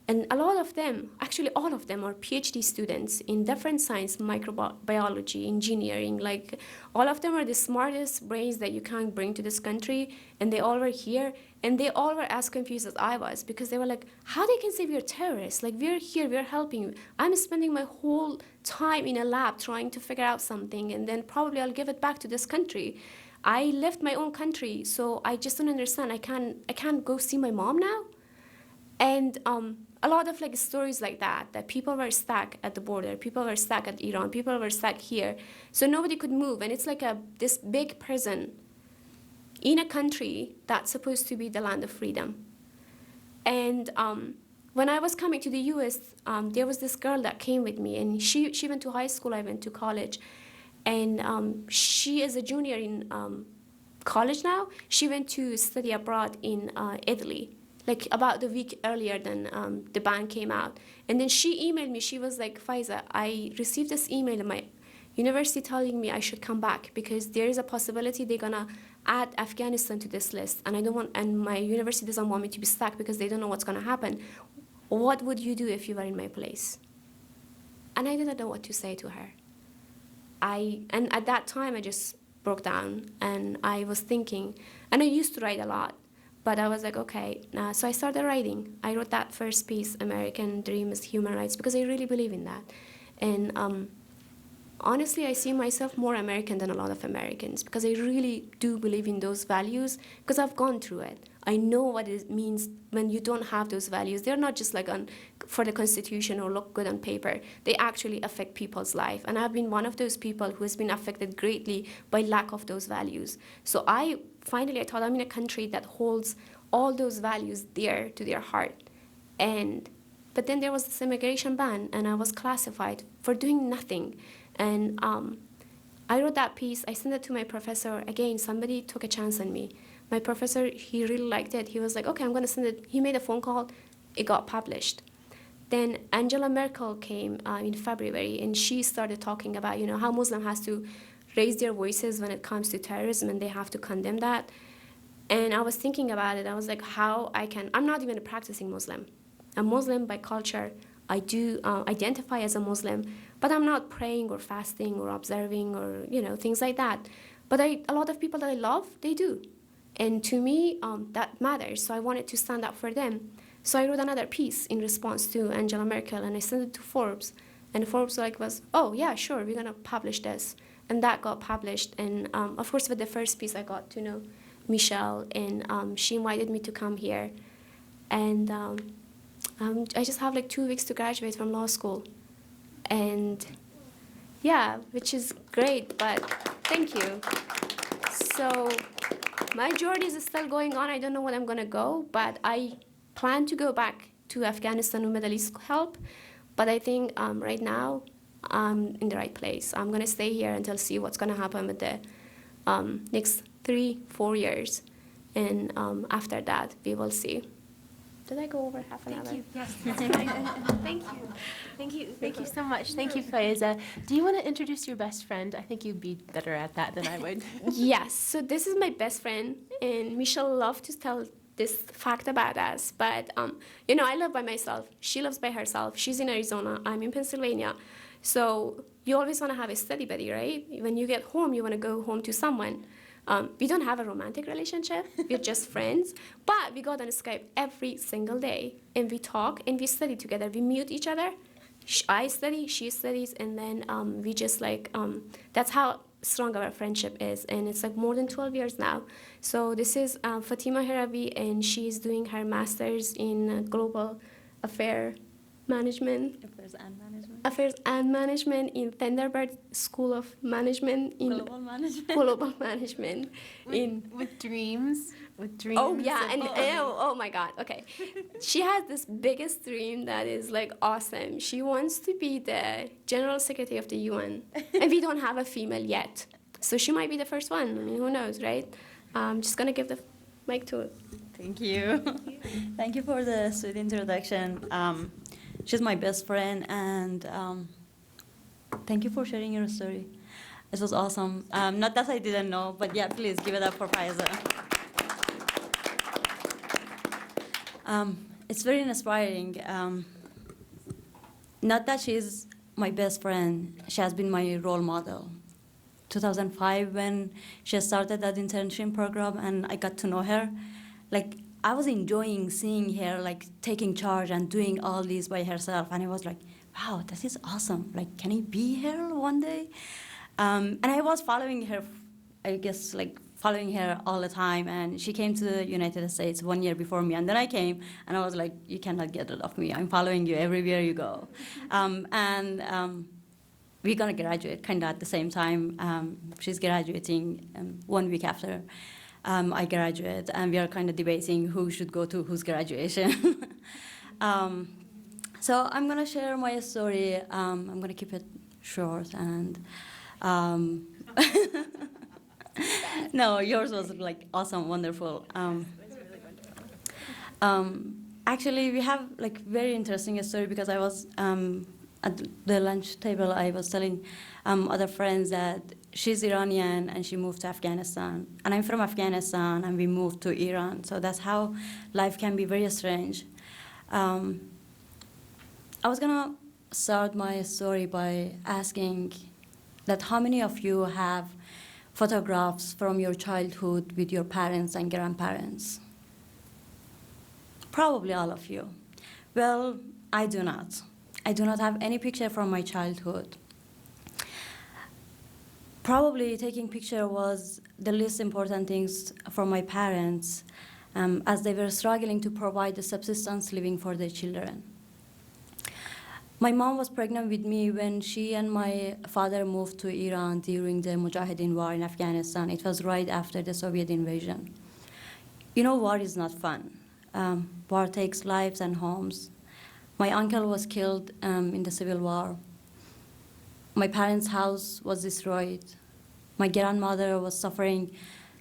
and a lot of them, actually all of them, are PhD students in different science, microbiology, engineering. Like, all of them are the smartest brains that you can bring to this country, and they all were here. And they all were as confused as I was because they were like, how they can say we're terrorists? Like, we're here, we're helping you. I'm spending my whole time in a lab trying to figure out something, and then probably I'll give it back to this country. I left my own country, so I just don't understand. I can't go see my mom now? And a lot of stories like that people were stuck at the border, people were stuck at Iran, people were stuck here. So nobody could move, and it's like this big prison in a country that's supposed to be the land of freedom. And when I was coming to the US, there was this girl that came with me, and she went to high school, I went to college. And she is a junior in college now. She went to study abroad in Italy, like about the week earlier than the ban came out. And then she emailed me, she was like, Faiza, I received this email in my university telling me I should come back because there is a possibility they're gonna add Afghanistan to this list, and my university doesn't want me to be stuck because they don't know what's gonna happen. What would you do if you were in my place? And I didn't know what to say to her. And at that time I just broke down, and I was thinking, and I used to write a lot, but I was like, okay, so I started writing. I wrote that first piece, American Dream is Human Rights, because I really believe in that. And honestly, I see myself more American than a lot of Americans because I really do believe in those values because I've gone through it. I know what it means when you don't have those values. They're not just for the Constitution or look good on paper. They actually affect people's life. And I've been one of those people who has been affected greatly by lack of those values. So I thought I'm in a country that holds all those values dear to their heart. But then there was this immigration ban, and I was classified for doing nothing. And I wrote that piece. I sent it to my professor. Again, somebody took a chance on me. My professor, he really liked it. He was like, okay, I'm going to send it. He made a phone call. It got published. Then Angela Merkel came in February, and she started talking about, how Muslim has to raise their voices when it comes to terrorism, and they have to condemn that. And I was thinking about it. I was like, I'm not even a practicing Muslim. I'm Muslim by culture. I do identify as a Muslim, but I'm not praying or fasting or observing or, things like that. But a lot of people that I love, they do. And to me, that matters. So I wanted to stand up for them. So I wrote another piece in response to Angela Merkel, and I sent it to Forbes. And Forbes like was, oh yeah, sure, we're gonna publish this, and that got published. And of course, with the first piece, I got to know Michelle, and she invited me to come here, and I just have like 2 weeks to graduate from law school, and yeah, which is great. But thank you. So my journey is still going on. I don't know when I'm gonna go, but I plan to go back to Afghanistan or Middle East help. But I think right now I'm in the right place. I'm gonna stay here until see what's gonna happen with the next 3-4 years, and after that we will see. Did I go over half an hour? Thank you. Yes. Thank you. Thank you. Thank you so much. Thank you, Faiza. Do you want to introduce your best friend? I think you'd be better at that than I would. Yes, so this is my best friend, and Michelle loves to tell this fact about us. But, you know, I live by myself. She lives by herself. She's in Arizona. I'm in Pennsylvania. So you always want to have a study buddy, right? When you get home, you want to go home to someone. We don't have a romantic relationship. We're just friends. But we got on Skype every single day, and we talk, and we study together. We mute each other. I study, she studies, and then we just like, that's how strong our friendship is. And it's like more than 12 years now. So this is Fatima Harabi, and she's doing her master's in global affair management. Affairs and Management in Thunderbird School of Management in Global management. Global Management With dreams. With dreams. Oh yeah, and oh my God. Okay, she has this biggest dream that is like awesome. She wants to be the General Secretary of the UN, and we don't have a female yet, so she might be the first one. I mean, who knows, right? I'm just gonna give the mic to her. Thank you. Thank you for the sweet introduction. She's my best friend, and thank you for sharing your story. It was awesome. Not that I didn't know, but yeah, please give it up for Faiza. It's very inspiring. Not that she's my best friend, she has been my role model. 2005, when she started that internship program and I got to know her, like, I was enjoying seeing her like taking charge and doing all this by herself, and I was like, wow, this is awesome. Like, can I be here one day? And I was following her, I guess, like following her all the time, and she came to the United States 1 year before me, and then I came, and I was like, you cannot get rid of me. I'm following you everywhere you go. We're gonna graduate kind of at the same time. She's graduating 1 week after. I graduate, and we are kind of debating who should go to whose graduation. So I'm gonna share my story. I'm gonna keep it short, and no, yours was like awesome, wonderful. Actually, we have like very interesting story, because I was at the lunch table. I was telling other friends that she's Iranian and she moved to Afghanistan, and I'm from Afghanistan and we moved to Iran. So that's how life can be very strange. I was gonna start my story by asking that how many of you have photographs from your childhood with your parents and grandparents? Probably all of you. Well, I do not. I do not have any picture from my childhood. Probably taking picture was the least important things for my parents, as they were struggling to provide the subsistence living for their children. My mom was pregnant with me when she and my father moved to Iran during the Mujahideen war in Afghanistan. It was right after the Soviet invasion. You know, war is not fun. War takes lives and homes. My uncle was killed in the civil war. My parents' house was destroyed. My grandmother was suffering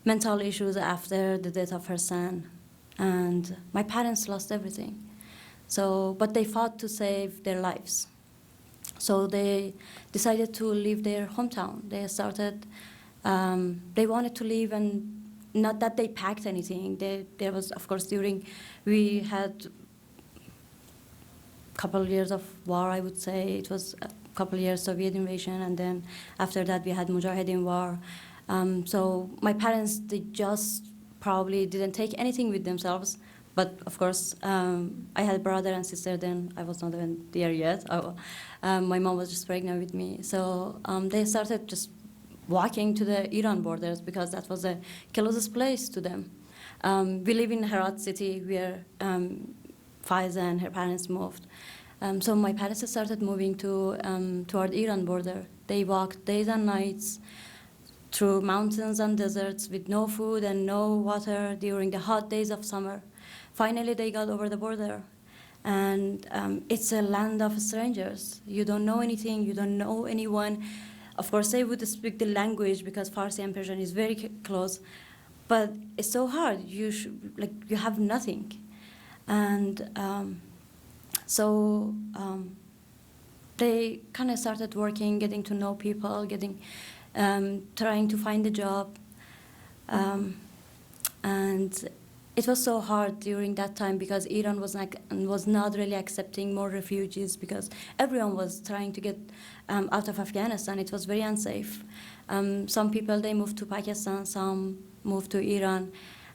mental issues after the death of her son. And my parents lost everything. But they fought to save their lives. So they decided to leave their hometown. They wanted to leave, and not that they packed anything. There was, of course, we had a couple of years of war, I would say. It was a couple of years Soviet invasion, and then after that we had Mujahideen war. So my parents, they just probably didn't take anything with themselves, But of course, I had a brother and sister then. I was not even there yet. My mom was just pregnant with me. So they started just walking to the Iran borders because that was the closest place to them. We live in Herat city where Faiza and her parents moved. So my parents started moving to toward Iran border. They walked days and nights through mountains and deserts with no food and no water during the hot days of summer. Finally, they got over the border. And it's a land of strangers. You don't know anything, you don't know anyone. Of course, they would speak the language because Farsi and Persian is very close. But it's so hard. You have nothing. And they kind of started working, getting to know people, trying to find a job. And it was so hard during that time because Iran was not really accepting more refugees because everyone was trying to get out of Afghanistan. It was very unsafe. Some people, they moved to Pakistan, some moved to Iran.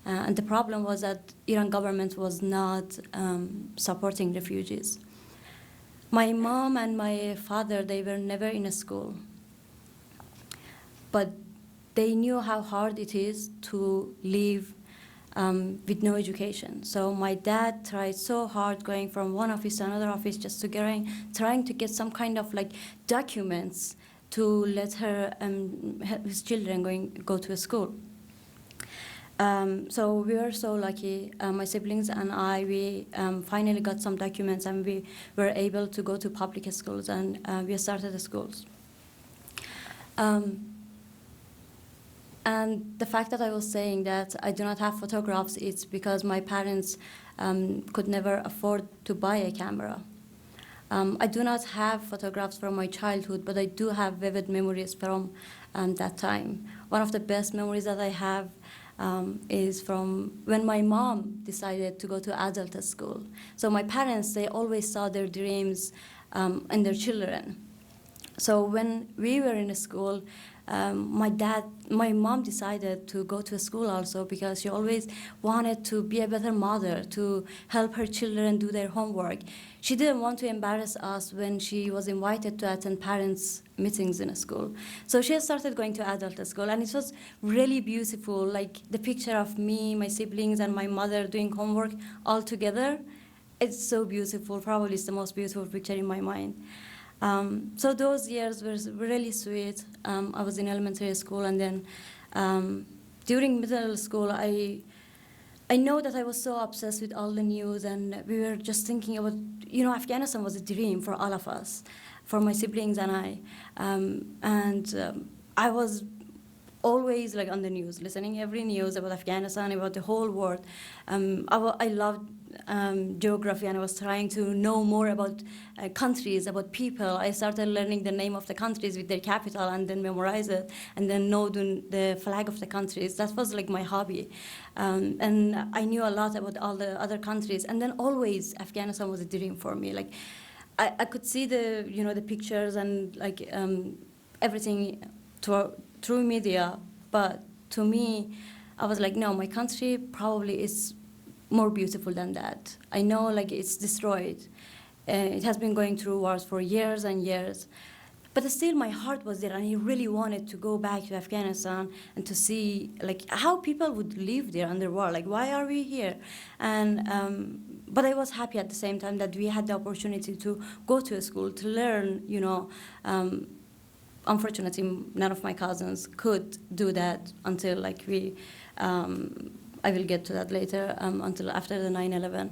And the problem was that Iran government was not supporting refugees. My mom and my father, they were never in a school. But they knew how hard it is to live with no education. So my dad tried so hard going from one office to another office just trying to get some kind of documents to let his children go to a school. So we were so lucky. My siblings and I, we finally got some documents and we were able to go to public schools and we started the schools. And the fact that I was saying that I do not have photographs, it's because my parents could never afford to buy a camera. I do not have photographs from my childhood, but I do have vivid memories from that time. One of the best memories that I have is from when my mom decided to go to adult school. So my parents, they always saw their dreams in their children. So when we were in school, my mom decided to go to a school also because she always wanted to be a better mother, to help her children do their homework. She didn't want to embarrass us when she was invited to attend parents' meetings in a school. So she started going to adult school, and it was really beautiful, like the picture of me, my siblings, and my mother doing homework all together. It's so beautiful. Probably it's the most beautiful picture in my mind. So those years were really sweet. I was in elementary school, and then during middle school, I know that I was so obsessed with all the news, and we were just thinking about, Afghanistan was a dream for all of us, for my siblings and I. I was always on the news, listening every news about Afghanistan, about the whole world. I loved geography, and I was trying to know more about countries, about people. I started learning the name of the countries with their capital and then memorize it and then know the flag of the countries. That was my hobby. And I knew a lot about all the other countries. And then always Afghanistan was a dream for me. I could see the pictures and everything through media, but to me, I was no, my country probably is more beautiful than that. I know it's destroyed. It has been going through wars for years and years. But still my heart was there, and I really wanted to go back to Afghanistan and to see how people would live there under war. Why are we here? And but I was happy at the same time that we had the opportunity to go to a school, to learn, unfortunately, none of my cousins could do that until I will get to that later, until after the 9/11.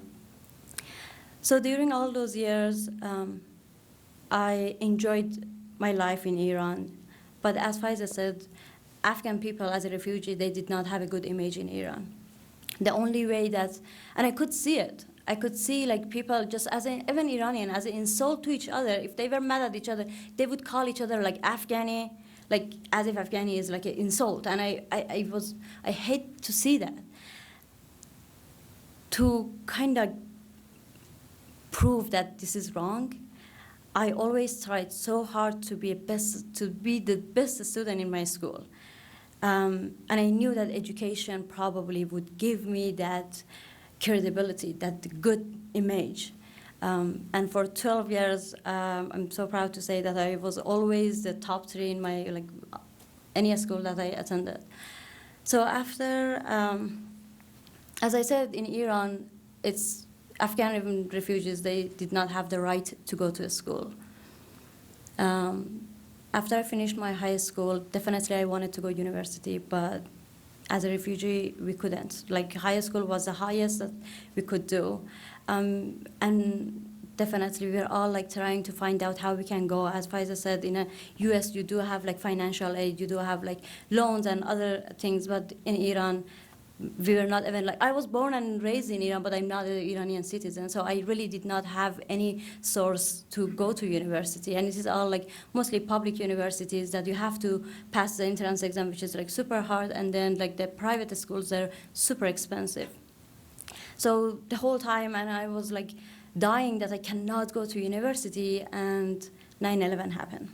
So during all those years, I enjoyed my life in Iran. But as Faiza said, Afghan people as a refugee, they did not have a good image in Iran. The only way that, and I could see it, I could see people just even Iranian, as an insult to each other. If they were mad at each other, they would call each other Afghani, as if Afghani is an insult. And I hate to see that. To kind of prove that this is wrong, I always tried so hard to be the best student in my school. And I knew that education probably would give me that, credibility, that good image. And for 12 years, I'm so proud to say that I was always the top 3 in my any school that I attended. So after, as I said, in Iran, it's Afghan refugees, they did not have the right to go to school. After I finished my high school, definitely I wanted to go to university, but as a refugee, we couldn't. Like, high school was the highest that we could do. And definitely we're all trying to find out how we can go. As Faiza said, in the US, you do have financial aid, you do have loans and other things, but in Iran, we were not even I was born and raised in Iran, but I'm not an Iranian citizen, so I really did not have any source to go to university. And it is all mostly public universities that you have to pass the entrance exam, which is super hard, and then the private schools, they're super expensive. So the whole time, and I was dying that I cannot go to university, and 9/11 happened.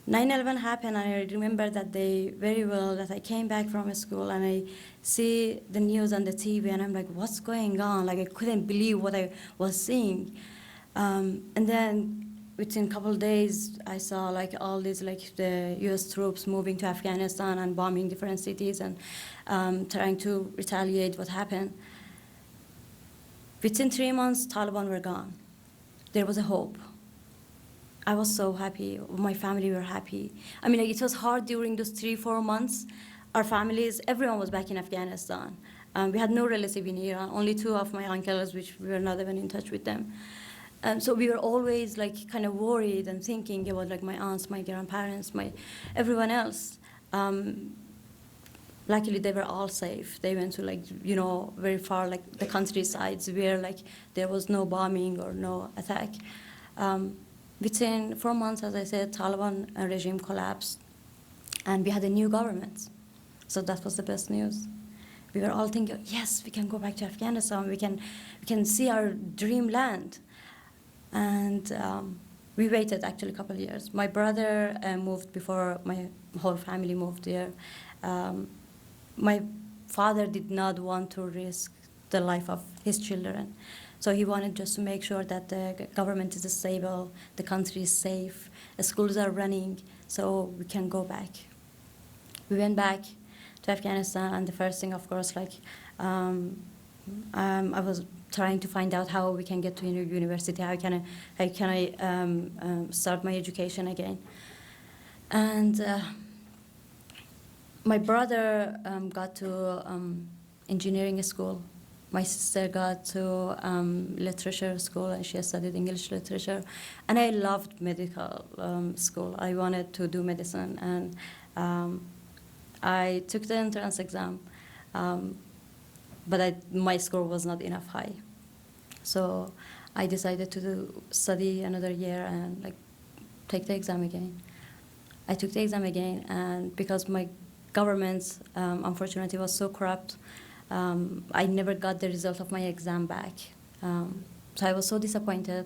9/11 happened, and I remember that day very well, that I came back from school and I see the news on the TV, and I'm like, what's going on? I couldn't believe what I was seeing. And then within a couple of days, I saw all these the US troops moving to Afghanistan and bombing different cities and trying to retaliate what happened. Within 3 months, Taliban were gone. There was a hope. I was so happy. My family were happy. I mean, it was hard during those 3-4 months. Our families, everyone was back in Afghanistan. We had no relative in Iran, only 2 of my uncles, which we were not even in touch with them. So we were always kind of worried and thinking about my aunts, my grandparents, everyone else. Luckily, they were all safe. They went to very far, the countrysides where there was no bombing or no attack. Within 4 months, as I said, Taliban regime collapsed, and we had a new government. So that was the best news. We were all thinking, yes, we can go back to Afghanistan. We can see our dream land. And we waited actually a couple of years. My brother moved before my whole family moved there. My father did not want to risk the life of his children. So he wanted just to make sure that the government is stable, the country is safe, the schools are running, so we can go back. We went back to Afghanistan, and the first thing, of course, I was trying to find out how we can get to university, how can I start my education again. And my brother got to engineering school. My sister got to literature school, and she studied English literature. And I loved medical school. I wanted to do medicine, and I took the entrance exam, but my score was not enough high. So I decided to study another year and take the exam again. I took the exam again, and because my government, unfortunately, was so corrupt, I never got the result of my exam back. So I was so disappointed.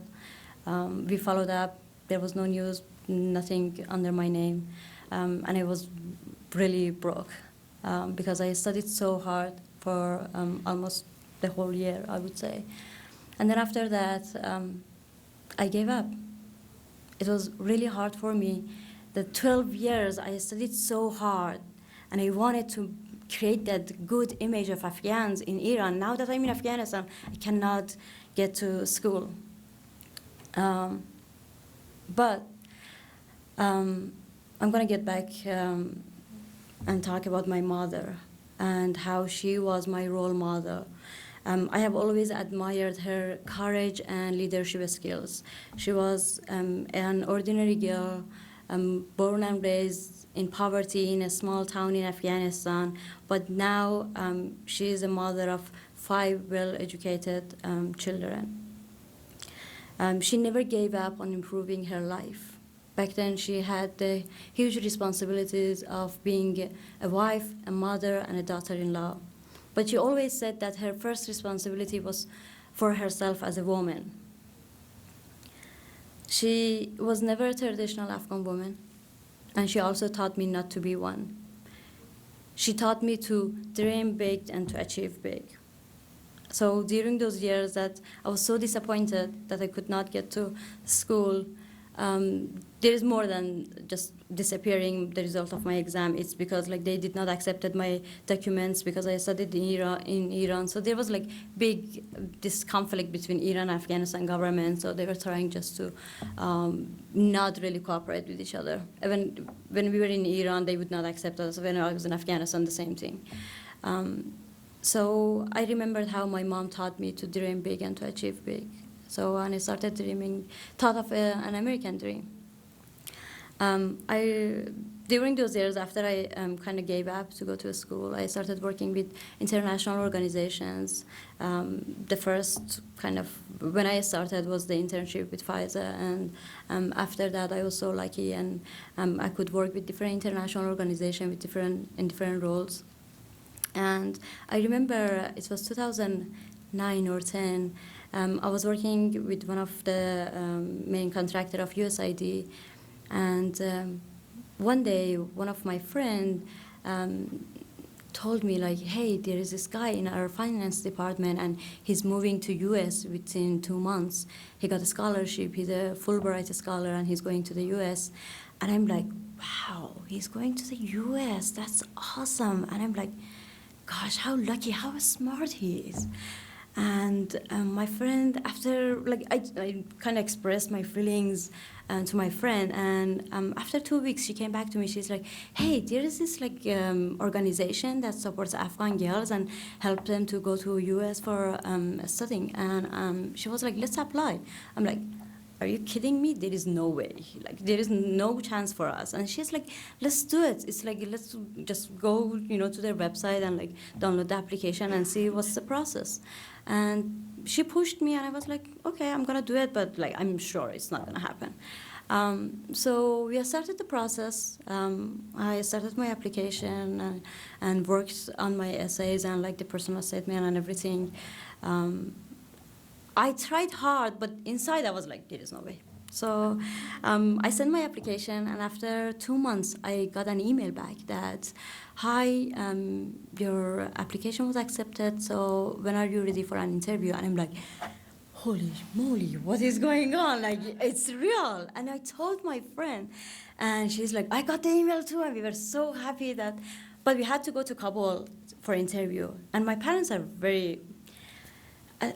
We followed up. There was no news, nothing under my name. And I was really broke because I studied so hard for almost the whole year, I would say. And then after that, I gave up. It was really hard for me. The 12 years I studied so hard, and I wanted to create that good image of Afghans in Iran. Now that I'm in Afghanistan, I cannot get to school. But I'm going to get back and talk about my mother and how she was my role model. I have always admired her courage and leadership skills. She was an ordinary girl, born and raised in poverty in a small town in Afghanistan, but now she is a mother of 5 well-educated children. She never gave up on improving her life. Back then, she had the huge responsibilities of being a wife, a mother, and a daughter-in-law. But she always said that her first responsibility was for herself as a woman. She was never a traditional Afghan woman, and she also taught me not to be one. She taught me to dream big and to achieve big. So during those years that I was so disappointed that I could not get to school, there is more than just disappearing the result of my exam. It's because like they did not accepted my documents because I studied in Iran. So there was like big this conflict between Iran and Afghanistan government. So they were trying just to not really cooperate with each other. Even when we were in Iran, they would not accept us. When I was in Afghanistan, the same thing. So I remembered how my mom taught me to dream big and to achieve big. So when I started dreaming, thought of an American dream. During those years, after I kind of gave up to go to school, I started working with international organizations. The first kind of, when I started, was the internship with Pfizer. And after that, I was so lucky, and I could work with different international organizations with in different roles. And I remember it was 2009 or 10. I was working with one of the main contractor of USAID, and one day one of my friend told me like, hey, there is this guy in our finance department, and he's moving to US within 2 months. He got a scholarship. He's a Fulbright scholar, and he's going to the US. And I'm like, wow, he's going to the US. That's awesome. And I'm like, gosh, how lucky, how smart he is. And my friend, after, like, I kind of expressed my feelings to my friend, and after 2 weeks, she came back to me. She's like, hey, there is this, like, organization that supports Afghan girls and help them to go to US for studying. And she was like, let's apply. I'm like, are you kidding me? There is no way. Like, there is no chance for us. And she's like, let's do it. It's like, let's just go, to their website and like download the application and see what's the process. And she pushed me, and I was like, okay, I'm gonna do it, but like, I'm sure it's not gonna happen. So we started the process. I started my application and worked on my essays and like the personal statement and everything. I tried hard, but inside I was like, there is no way. So I sent my application, and after 2 months, I got an email back that, hi, your application was accepted, so when are you ready for an interview? And I'm like, holy moly, what is going on? Like, it's real. And I told my friend, and she's like, I got the email too, and we were so happy that, but we had to go to Kabul for interview. And my parents are very,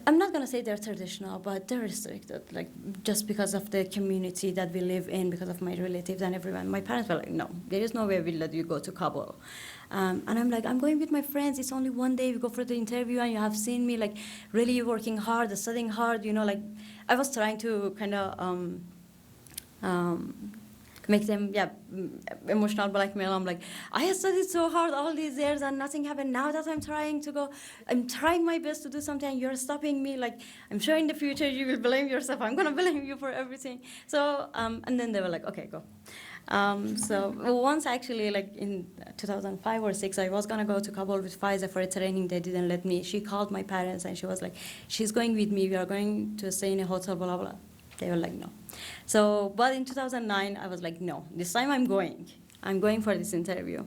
I'm not gonna say they're traditional, but they're restricted, like just because of the community that we live in, because of my relatives and everyone. My parents were like, no, there is no way we'll let you go to Kabul. And I'm like, I'm going with my friends. It's only one day. We go for the interview, and you have seen me like really working hard, studying hard. Like I was trying to kind of make them, emotional blackmail. I'm like, I studied so hard all these years and nothing happened. Now that I'm trying to go, I'm trying my best to do something, and you're stopping me. Like, I'm sure in the future you will blame yourself. I'm gonna blame you for everything. So, and then they were like, okay, go. So once actually, like in 2005 or 6, I was gonna go to Kabul with Pfizer for a training. They didn't let me. She called my parents, and she was like, she's going with me. We are going to stay in a hotel, blah, blah. They were like, no. So, but in 2009, I was like, no, this time I'm going. I'm going for this interview.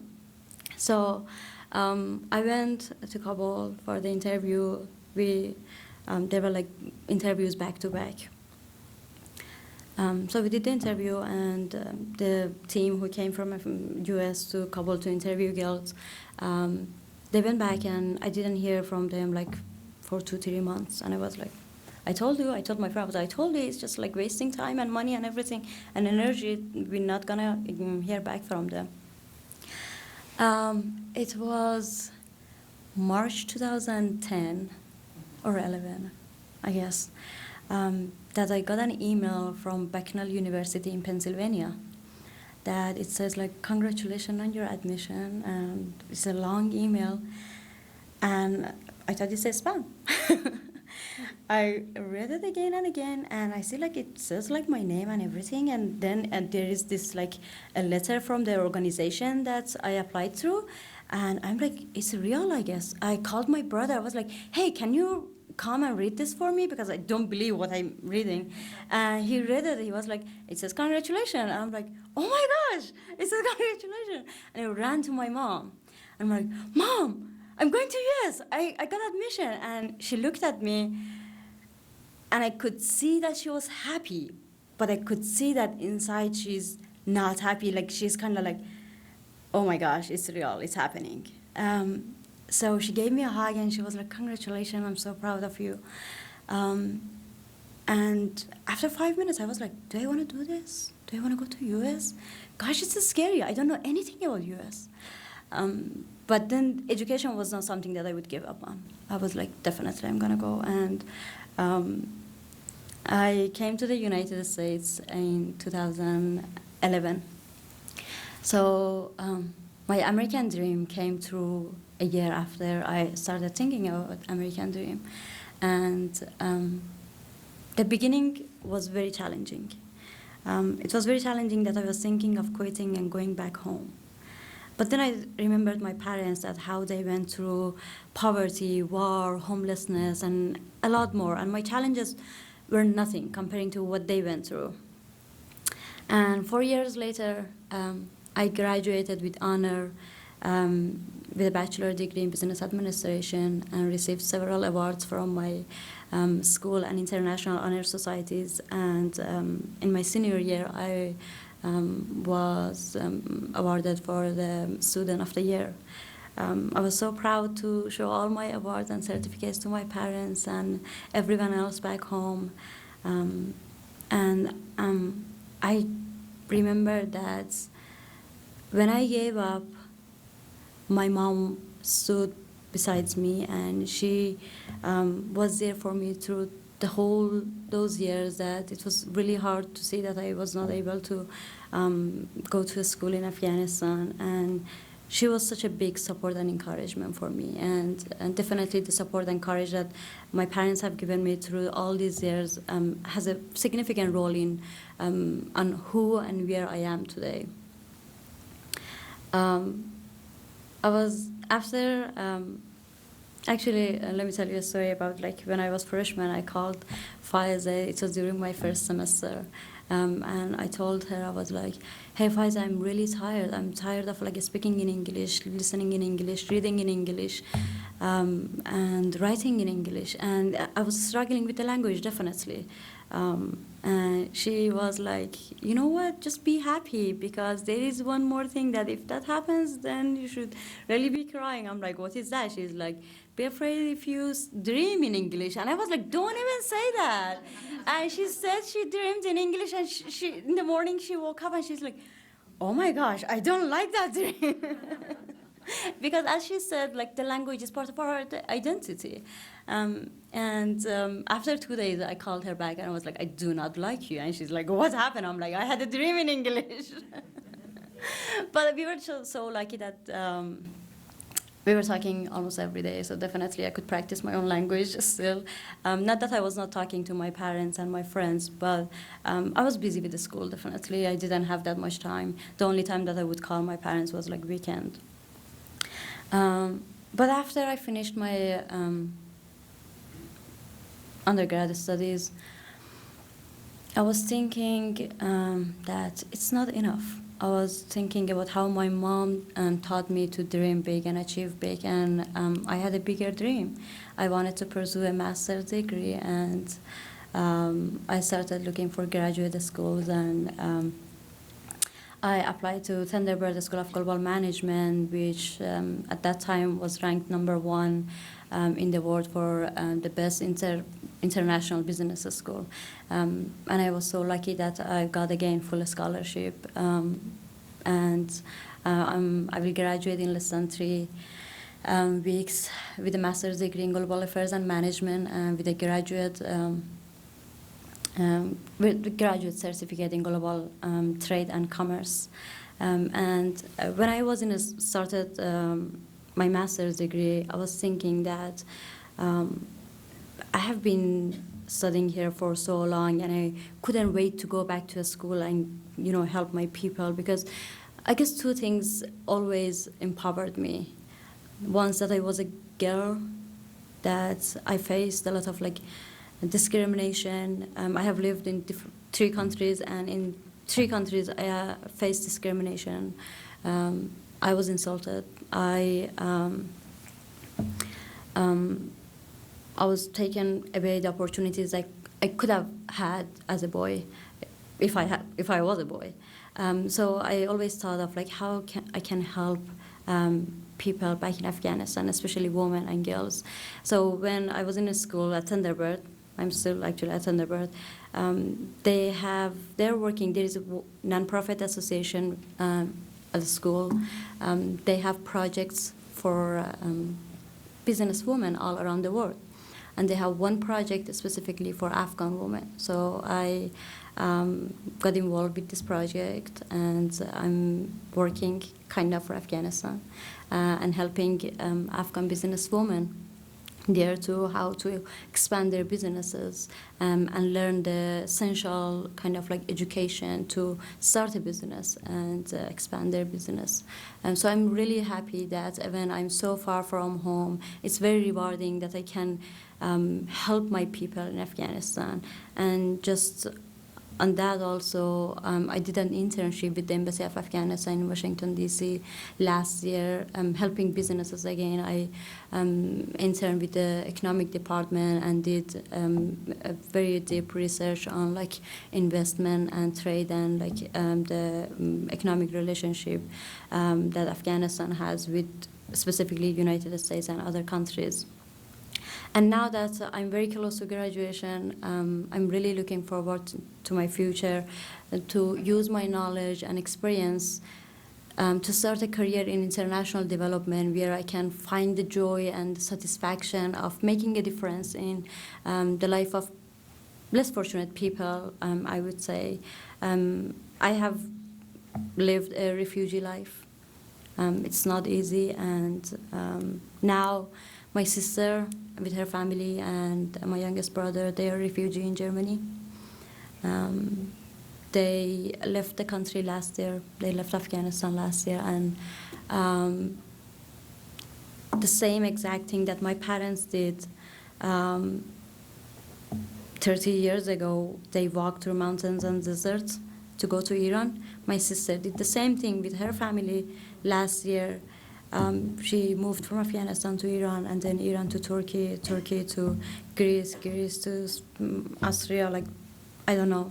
So I went to Kabul for the interview. There were like interviews back to back. So we did the interview, and the team who came from US to Kabul to interview girls, they went back, and I didn't hear from them like for 2-3 months. And I was like, I told my friend, I told you, it's just like wasting time and money and everything and energy. We're not gonna hear back from them. It was March 2010 or 11, I guess, that I got an email from Bucknell University in Pennsylvania that it says like, congratulations on your admission, and it's a long email, and I thought it says spam. I read it again and again, and I see like it says like my name and everything, and then there is this like a letter from the organization that I applied through, and I'm like, it's real, I guess. I called my brother. I was like, hey, can you come and read this for me, because I don't believe what I'm reading. And he read it. He was like, it says congratulations. And I'm like, oh my gosh, it says congratulations. And I ran to my mom. I'm like, Mom, I'm going to US. I got admission. And she looked at me, and I could see that she was happy, but I could see that inside she's not happy. Like, she's kind of like, oh my gosh, it's real, it's happening. So she gave me a hug, and she was like, congratulations, I'm so proud of you. And after 5 minutes, I was like, do I want to do this? Do I want to go to US? Gosh, it's so scary. I don't know anything about US. But then education was not something that I would give up on. I was like, definitely, I'm going to go. And I came to the United States in 2011. So my American dream came through a year after I started thinking about American dream. And the beginning was very challenging. It was very challenging that I was thinking of quitting and going back home. But then I remembered my parents, that how they went through poverty, war, homelessness, and a lot more. And my challenges were nothing comparing to what they went through. And 4 years later, I graduated with honor with a bachelor degree in business administration, and received several awards from my school and international honor societies. And in my senior year, I was awarded for the Student of the Year. I was so proud to show all my awards and certificates to my parents and everyone else back home. I remember that when I gave up, my mom stood beside me, and she was there for me through the whole those years. That it was really hard to see that I was not able to go to a school in Afghanistan, and she was such a big support and encouragement for me, and definitely the support and courage that my parents have given me through all these years has a significant role in on who and where I am today. I was after. Actually, let me tell you a story about, like, when I was freshman, I called Faiza. It was during my first semester. And I told her, I was like, hey, Faiza, I'm really tired. I'm tired of, like, speaking in English, listening in English, reading in English, and writing in English. And I was struggling with the language, definitely. And she was like, you know what, just be happy, because there is one more thing that if that happens, then you should really be crying. I'm like, what is that? She's like, be afraid if you dream in English. And I was like, don't even say that. And she said she dreamed in English, and she in the morning she woke up and she's like, oh my gosh, I don't like that dream. Because as she said, like, the language is part of our identity. After 2 days, I called her back and I was like, I do not like you. And she's like, what happened? I'm like, I had a dream in English. But we were so lucky that we were talking almost every day, so definitely I could practice my own language still. Not that I was not talking to my parents and my friends, but I was busy with the school, definitely. I didn't have that much time. The only time that I would call my parents was, like, weekend. But after I finished my undergrad studies, I was thinking that it's not enough. I was thinking about how my mom taught me to dream big and achieve big, and I had a bigger dream. I wanted to pursue a master's degree, and I started looking for graduate schools, and I applied to Thunderbird School of Global Management, which at that time was ranked #1 in the world for the best international business school. And I was so lucky that I got again full scholarship. I will graduate in less than 3 weeks with a master's degree in global affairs and management, and with a graduate certificate in global trade and commerce. When I was started my master's degree, I was thinking that I have been studying here for so long, and I couldn't wait to go back to a school and, you know, help my people, because I guess 2 things always empowered me. Once, that I was a girl, that I faced a lot of, like, discrimination. I have lived in 3 countries, and in 3 countries I faced discrimination. I was insulted. I was taken away the opportunities I could have had as a boy, if I was a boy. So I always thought of like how I can help people back in Afghanistan, especially women and girls. So when I was in a school at Thunderbird, I'm still actually at Thunderbird. They're working. There is a non-profit association at the school. They have projects for businesswomen all around the world, and they have one project specifically for Afghan women. So I got involved with this project, and I'm working kind of for Afghanistan and helping Afghan businesswomen there to how to expand their businesses and learn the essential kind of like education to start a business and expand their business. And so I'm really happy that even I'm so far from home, it's very rewarding that I can help my people in Afghanistan. And just on that also, I did an internship with the Embassy of Afghanistan in Washington, D.C. last year, helping businesses again. I interned with the economic department and did a very deep research on like investment and trade and like the economic relationship that Afghanistan has with specifically United States and other countries. And now that I'm very close to graduation, I'm really looking forward to my future, to use my knowledge and experience to start a career in international development where I can find the joy and satisfaction of making a difference in the life of less fortunate people, I would say. I have lived a refugee life. It's not easy, and now my sister with her family and my youngest brother, they are refugee in Germany. They left the country last year. They left Afghanistan last year, and the same exact thing that my parents did 30 years ago. They walked through mountains and deserts to go to Iran. My sister did the same thing with her family last year. She moved from Afghanistan to Iran, and then Iran to Turkey, Turkey to Greece, Greece to Austria, like, I don't know,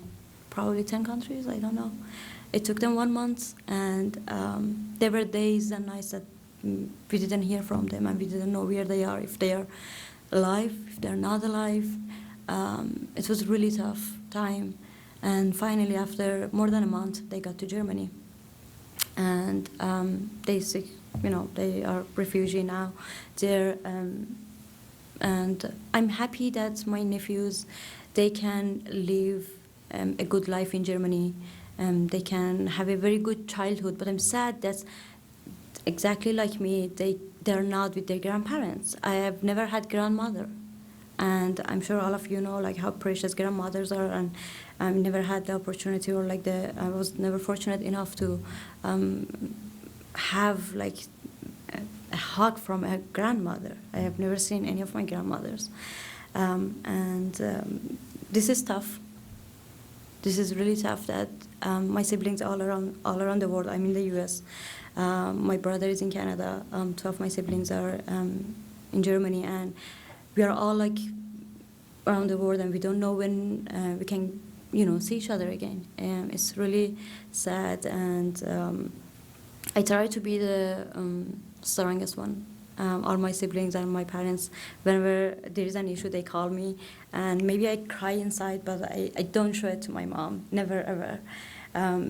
probably 10 countries, I don't know. It took them 1 month, and there were days and nights that we didn't hear from them, and we didn't know where they are, if they are alive, if they're not alive. It was a really tough time. And finally, after more than a month, they got to Germany. And they are refugee now. And I'm happy that my nephews, they can live a good life in Germany. They can have a very good childhood. But I'm sad that exactly like me, they're not with their grandparents. I have never had grandmother. And I'm sure all of you know like how precious grandmothers are, and I never had the opportunity or like I was never fortunate enough to have like a hug from a grandmother. I have never seen any of my grandmothers, and this is tough. This is really tough. That my siblings all around the world. I'm in the U.S. My brother is in Canada. 2 of my siblings are in Germany, and we are all like around the world, and we don't know when we can, see each other again. It's really sad, and I try to be the strongest one. All my siblings and my parents, whenever there is an issue, they call me, and maybe I cry inside, but I don't show it to my mom, never ever.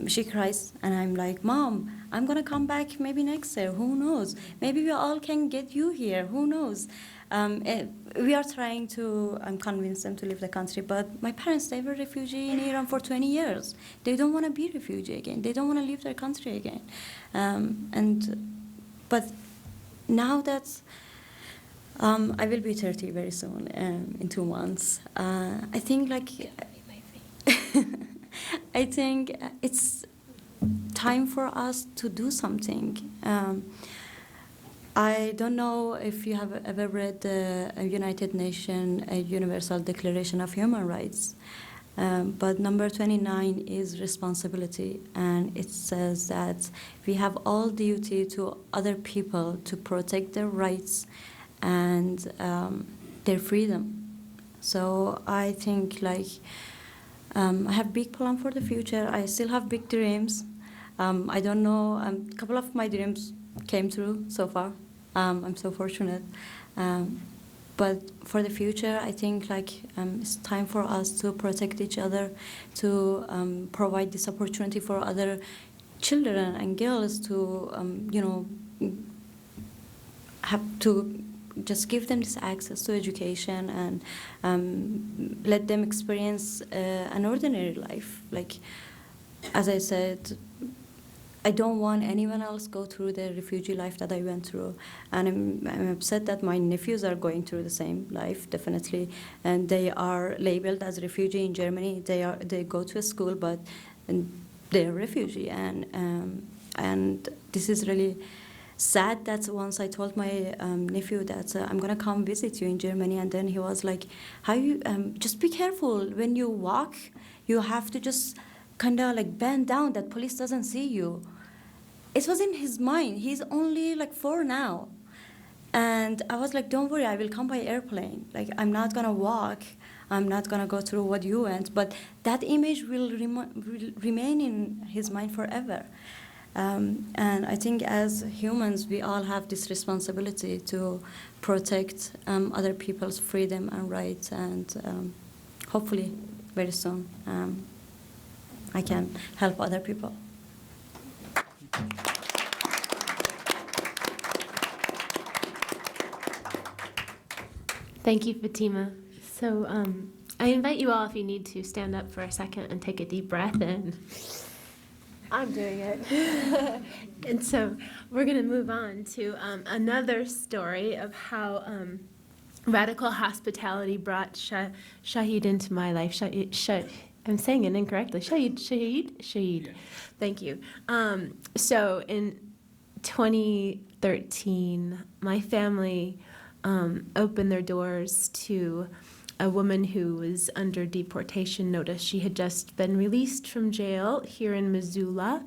She cries, and I'm like, Mom, I'm gonna come back maybe next year, who knows? Maybe we all can get you here, who knows? We are trying to convince them to leave the country, but my parents, they were refugee in Iran for 20 years. They don't want to be refugee again. They don't want to leave their country again. But now that I will be 30 very soon, in 2 months, I think I think it's time for us to do something. I don't know if you have ever read the United Nations Universal Declaration of Human Rights, but number 29 is responsibility, and it says that we have all duty to other people to protect their rights and their freedom. So I think like I have big plan for the future. I still have big dreams. I don't know. A couple of my dreams came true so far. I'm so fortunate. But for the future, I think like it's time for us to protect each other, to provide this opportunity for other children and girls to, have to just give them this access to education and let them experience an ordinary life. Like, as I said, I don't want anyone else go through the refugee life that I went through, and I'm upset that my nephews are going through the same life, definitely, and they are labeled as refugee in Germany. They go to a school, but they're refugee, and this is really sad. That once I told my nephew that I'm gonna come visit you in Germany, and then he was like, "How you? Just be careful when you walk. You have to just kind of like bend down that police doesn't see you." It was in his mind. He's only like 4 now. And I was like, don't worry, I will come by airplane. Like, I'm not gonna walk. I'm not gonna go through what you went. But that image will remain in his mind forever. And I think as humans, we all have this responsibility to protect other people's freedom and rights. And hopefully, very soon, I can help other people. Thank you, Fatima. So I invite you all, if you need to, stand up for a second and take a deep breath in. I'm doing it. And so we're going to move on to another story of how radical hospitality brought Shahid into my life. I'm saying it incorrectly. Shahid. Yeah. Thank you. So in 2013, my family opened their doors to a woman who was under deportation notice. She had just been released from jail here in Missoula,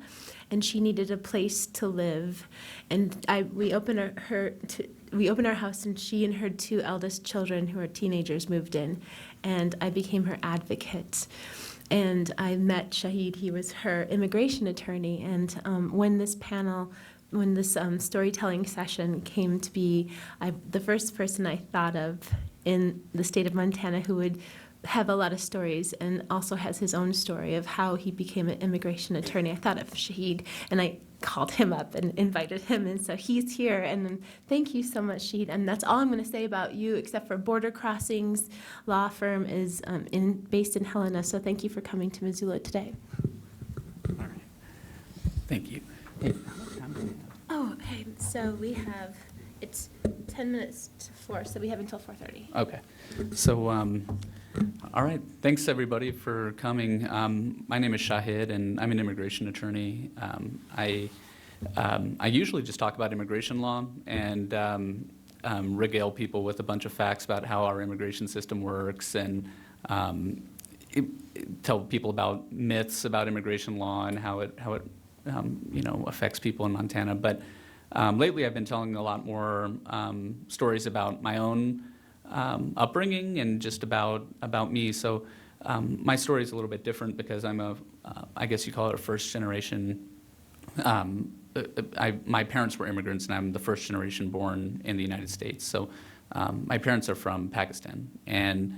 and she needed a place to live. And we opened our house, and she and her 2 eldest children, who are teenagers, moved in, and I became her advocate. And I met Shahid. He was her immigration attorney. And when this storytelling session came to be, the first person I thought of in the state of Montana who would have a lot of stories and also has his own story of how he became an immigration attorney, I thought of Shahid, and I called him up and invited him, and so he's here. And thank you so much, Shahid. And that's all I'm going to say about you, except for Border Crossings law firm is based in Helena. So thank you for coming to Missoula today. All right. Thank you. Hey, how much time do we have? Oh, okay. So we have, it's 10 minutes to 4, so we have until 4:30. Okay. So, all right. Thanks, everybody, for coming. My name is Shahid, and I'm an immigration attorney. I usually just talk about immigration law and regale people with a bunch of facts about how our immigration system works, and tell people about myths about immigration law and how it affects people in Montana. But lately, I've been telling a lot more stories about my own upbringing and just about me. So my story is a little bit different because I'm I guess you call it a first generation. My parents were immigrants, and I'm the first generation born in the United States. So my parents are from Pakistan, and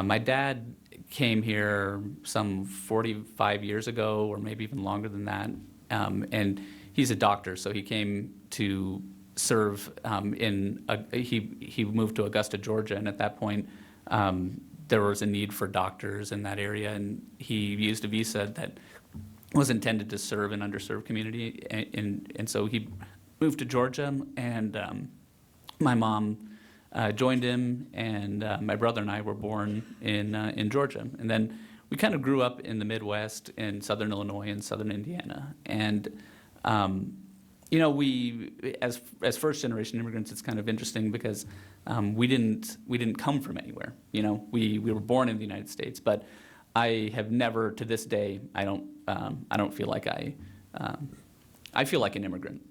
my dad came here some 45 years ago, or maybe even longer than that. And he's a doctor, so he came to serve he moved to Augusta, Georgia, and at that point there was a need for doctors in that area, and he used a visa that was intended to serve an underserved community, and so he moved to Georgia, and my mom joined him, and my brother and I were born in Georgia, and then we kind of grew up in the Midwest, in southern Illinois and southern Indiana, and we as first generation immigrants, it's kind of interesting because we didn't come from anywhere. We were born in the United States, but I have never, to this day, I don't feel like I feel like an immigrant.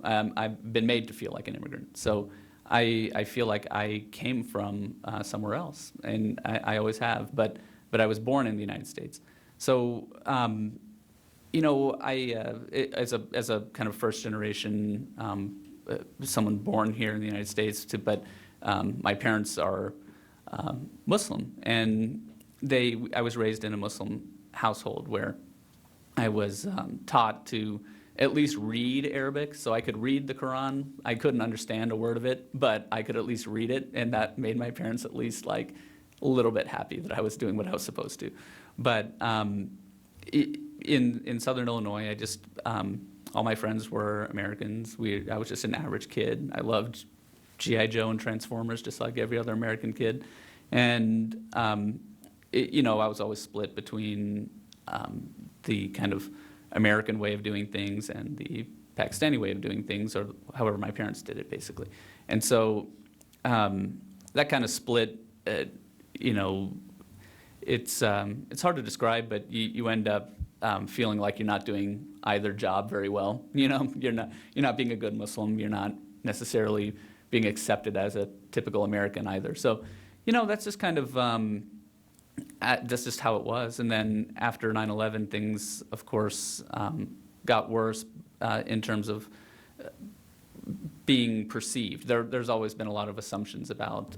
I've been made to feel like an immigrant. So I feel like I came from somewhere else, and I always have. But I was born in the United States. So you know, as a kind of first generation, someone born here in the United States, but my parents are Muslim, and I was raised in a Muslim household where I was taught to at least read Arabic, so I could read the Quran. I couldn't understand a word of it, but I could at least read it, and that made my parents at least like a little bit happy that I was doing what I was supposed to. But in Southern Illinois, I just all my friends were Americans. I was just an average kid. I loved G.I. Joe and Transformers just like every other American kid, and you know, I was always split between the kind of American way of doing things and the Pakistani way of doing things, or however my parents did it, basically. And so that kind of split, you know, it's hard to describe, but you end up feeling like you're not doing either job very well. You know, you're not being a good Muslim. You're not necessarily being accepted as a typical American either. So, you know, that's just kind of that's just how it was. And then after 9/11, things, of course, got worse in terms of being perceived. There's always been a lot of assumptions about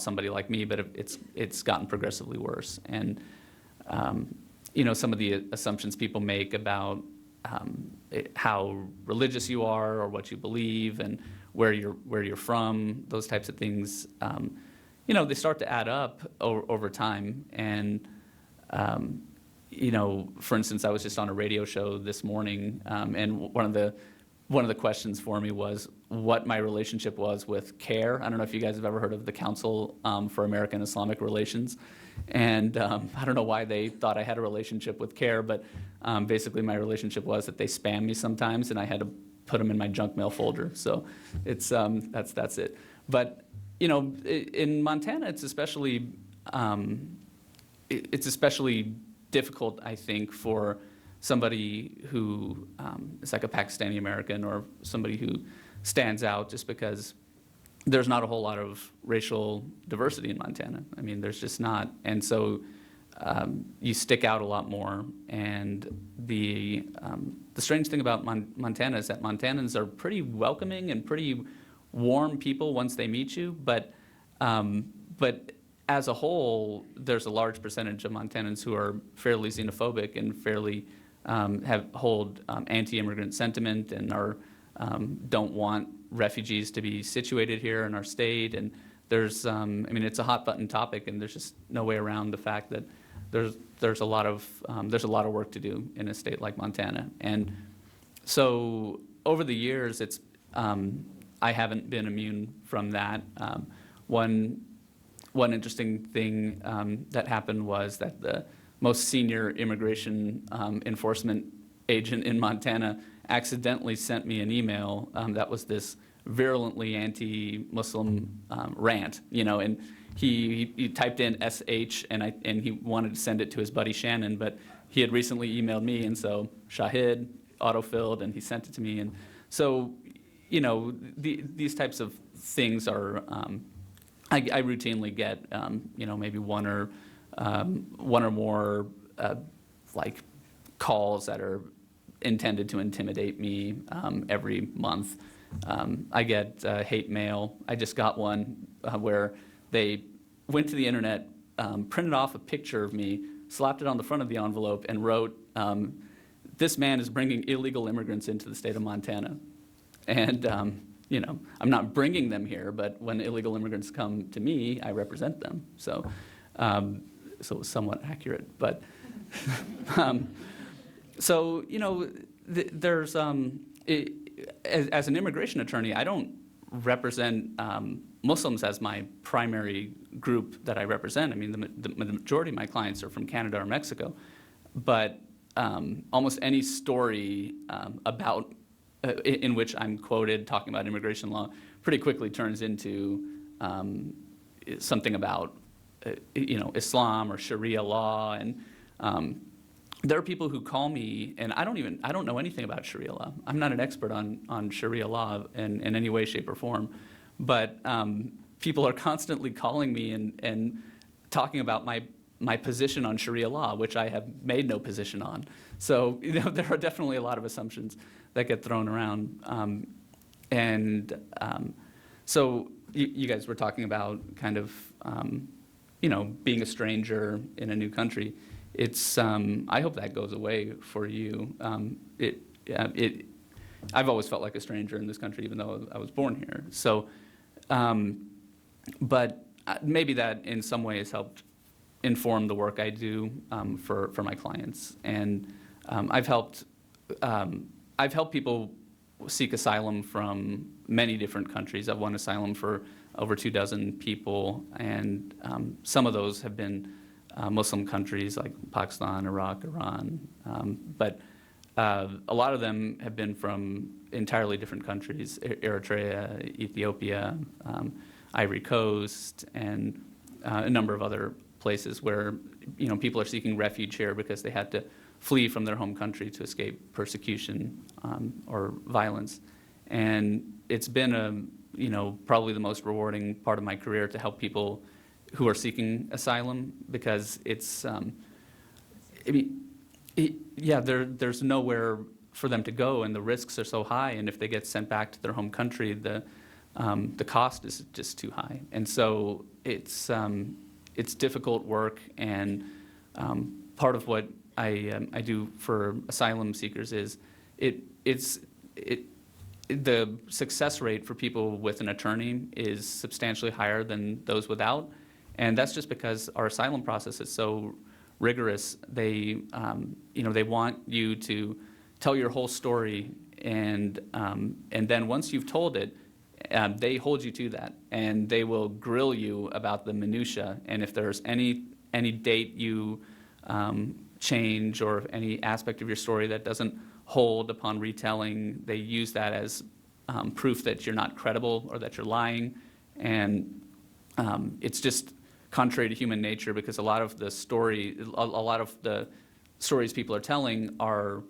somebody like me, but it's gotten progressively worse. And you know, some of the assumptions people make about how religious you are or what you believe and where you're from, those types of things. You know, they start to add up over time. And, you know, for instance, I was just on a radio show this morning, and one of the questions for me was what my relationship was with CARE. I don't know if you guys have ever heard of the Council for American Islamic Relations. And I don't know why they thought I had a relationship with CARE, but basically my relationship was that they spam me sometimes, and I had to put them in my junk mail folder. So it's that's it. But you know, in Montana, it's especially difficult, I think, for somebody who is like a Pakistani American or somebody who stands out, just because there's not a whole lot of racial diversity in Montana. I mean, there's just not, and so you stick out a lot more. And the strange thing about Montana is that Montanans are pretty welcoming and pretty warm people once they meet you, but as a whole, there's a large percentage of Montanans who are fairly xenophobic and fairly hold anti-immigrant sentiment and don't want refugees to be situated here in our state. And there's, I mean, it's a hot button topic, and there's just no way around the fact that there's a lot of work to do in a state like Montana. And so over the years, I haven't been immune from that. One interesting thing that happened was that the most senior immigration enforcement agent in Montana accidentally sent me an email that was this virulently anti-Muslim rant, you know, and he typed in SH and he wanted to send it to his buddy Shannon, but he had recently emailed me, and so Shahid autofilled and he sent it to me. And so, you know, these types of things are, I routinely get, you know, maybe one or more like calls that are intended to intimidate me every month. I get hate mail. I just got one where they went to the internet, printed off a picture of me, slapped it on the front of the envelope, and wrote, "This man is bringing illegal immigrants into the state of Montana." And you know, I'm not bringing them here, but when illegal immigrants come to me, I represent them. So, so it was somewhat accurate. But so, you know, there's as an immigration attorney, I don't represent Muslims as my primary group that I represent. I mean, the majority of my clients are from Canada or Mexico, but almost any story about in which I'm quoted talking about immigration law pretty quickly turns into something about you know, Islam or Sharia law. And there are people who call me, and I don't know anything about Sharia law. I'm not an expert on Sharia law in any way, shape, or form. but people are constantly calling me and talking about my position on Sharia law, which I have made no position on. So, there are definitely a lot of assumptions that get thrown around. So you guys were talking about kind of, being a stranger in a new country. It's, I hope that goes away for you. I've always felt like a stranger in this country, even though I was born here. So, but maybe that in some ways helped inform the work I do for my clients. And I've helped people seek asylum from many different countries. I've won asylum for over 24 people, and some of those have been Muslim countries like Pakistan, Iraq, Iran, but a lot of them have been from entirely different countries: Eritrea, Ethiopia, Ivory Coast, and a number of other places where people are seeking refuge here because they had to flee from their home country to escape persecution or violence. And it's been probably the most rewarding part of my career to help people who are seeking asylum, because it's there's nowhere for them to go, and the risks are so high, and if they get sent back to their home country, the cost is just too high. And so it's difficult work, and part of what I do for asylum seekers is the success rate for people with an attorney is substantially higher than those without, and that's just because our asylum process is so rigorous. They want you to tell your whole story, and then once you've told it, they hold you to that, and they will grill you about the minutia. And if there's any date you change, or any aspect of your story that doesn't hold upon retelling, they use that as proof that you're not credible or that you're lying. And it's just contrary to human nature, because a lot of the stories people are telling are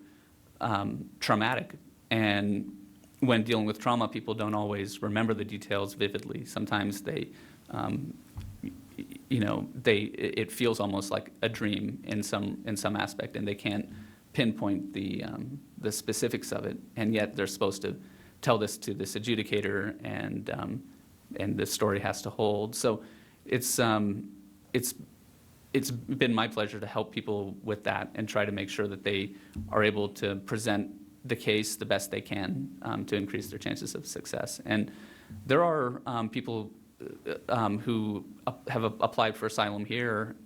traumatic. And when dealing with trauma, people don't always remember the details vividly. Sometimes it feels almost like a dream in some aspect, and they can't pinpoint the specifics of it. And yet they're supposed to tell this to this adjudicator, and the story has to hold. So it's been my pleasure to help people with that and try to make sure that they are able to present the case the best they can to increase their chances of success. And there are people who have applied for asylum here.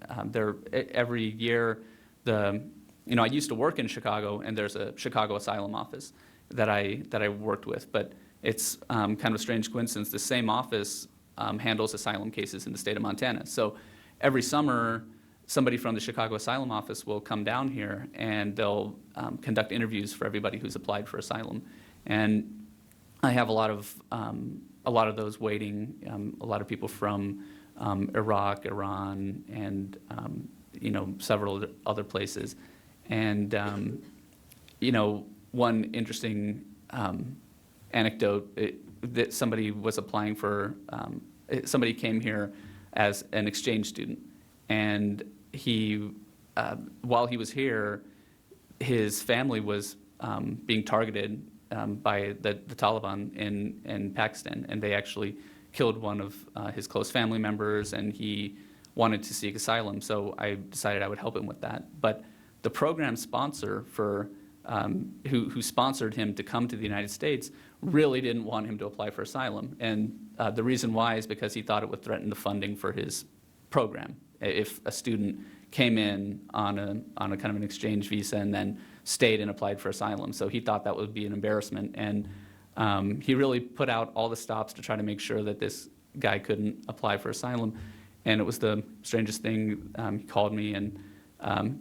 Every year, I used to work in Chicago, and there's a Chicago asylum office that I worked with. But it's kind of a strange coincidence. The same office handles asylum cases in the state of Montana. So every summer, somebody from the Chicago Asylum Office will come down here, and they'll conduct interviews for everybody who's applied for asylum. And I have a lot of those waiting. A lot of people from Iraq, Iran, and several other places. And one interesting anecdote that somebody was applying for. Somebody came here as an exchange student, and while he was here, his family was being targeted by the Taliban in Pakistan, and they actually killed one of his close family members, and he wanted to seek asylum. So I decided I would help him with that. But the program sponsor who sponsored him to come to the United States really didn't want him to apply for asylum, and the reason why is because he thought it would threaten the funding for his program. If a student came in on a kind of an exchange visa and then stayed and applied for asylum. So he thought that would be an embarrassment. And he really put out all the stops to try to make sure that this guy couldn't apply for asylum. And it was the strangest thing. He called me and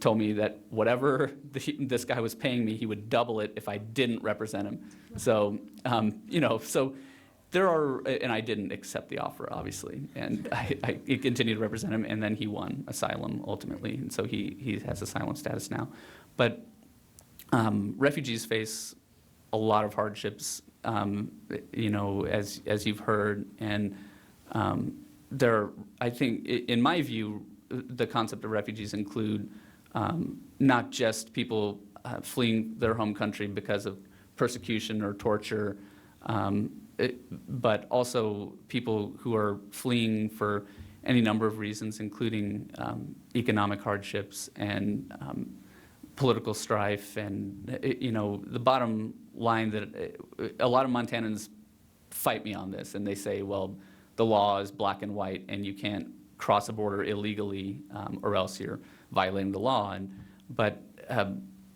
told me that whatever this guy was paying me, he would double it if I didn't represent him. So, so there are, and I didn't accept the offer, obviously, and I continued to represent him, and then he won asylum ultimately, and so he has asylum status now. But refugees face a lot of hardships, you know, as you've heard, and I think, in my view, the concept of refugees include not just people fleeing their home country because of persecution or torture, but also people who are fleeing for any number of reasons, including economic hardships and political strife. And, you know, the bottom line that a lot of Montanans fight me on this, and they say, well, the law is black and white, and you can't cross a border illegally, or else you're violating the law. But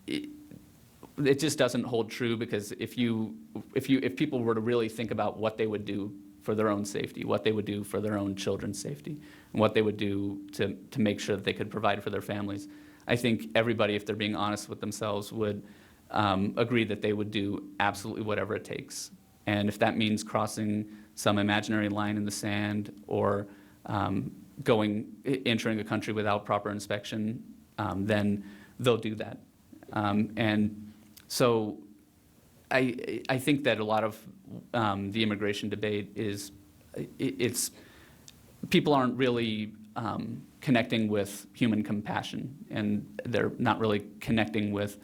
it just doesn't hold true, because if people were to really think about what they would do for their own safety, what they would do for their own children's safety, and what they would do to make sure that they could provide for their families, I think everybody, if they're being honest with themselves, would agree that they would do absolutely whatever it takes. And if that means crossing some imaginary line in the sand, or entering a country without proper inspection, then they'll do that. And so I think that a lot of the immigration debate is, people aren't really connecting with human compassion, and they're not really connecting with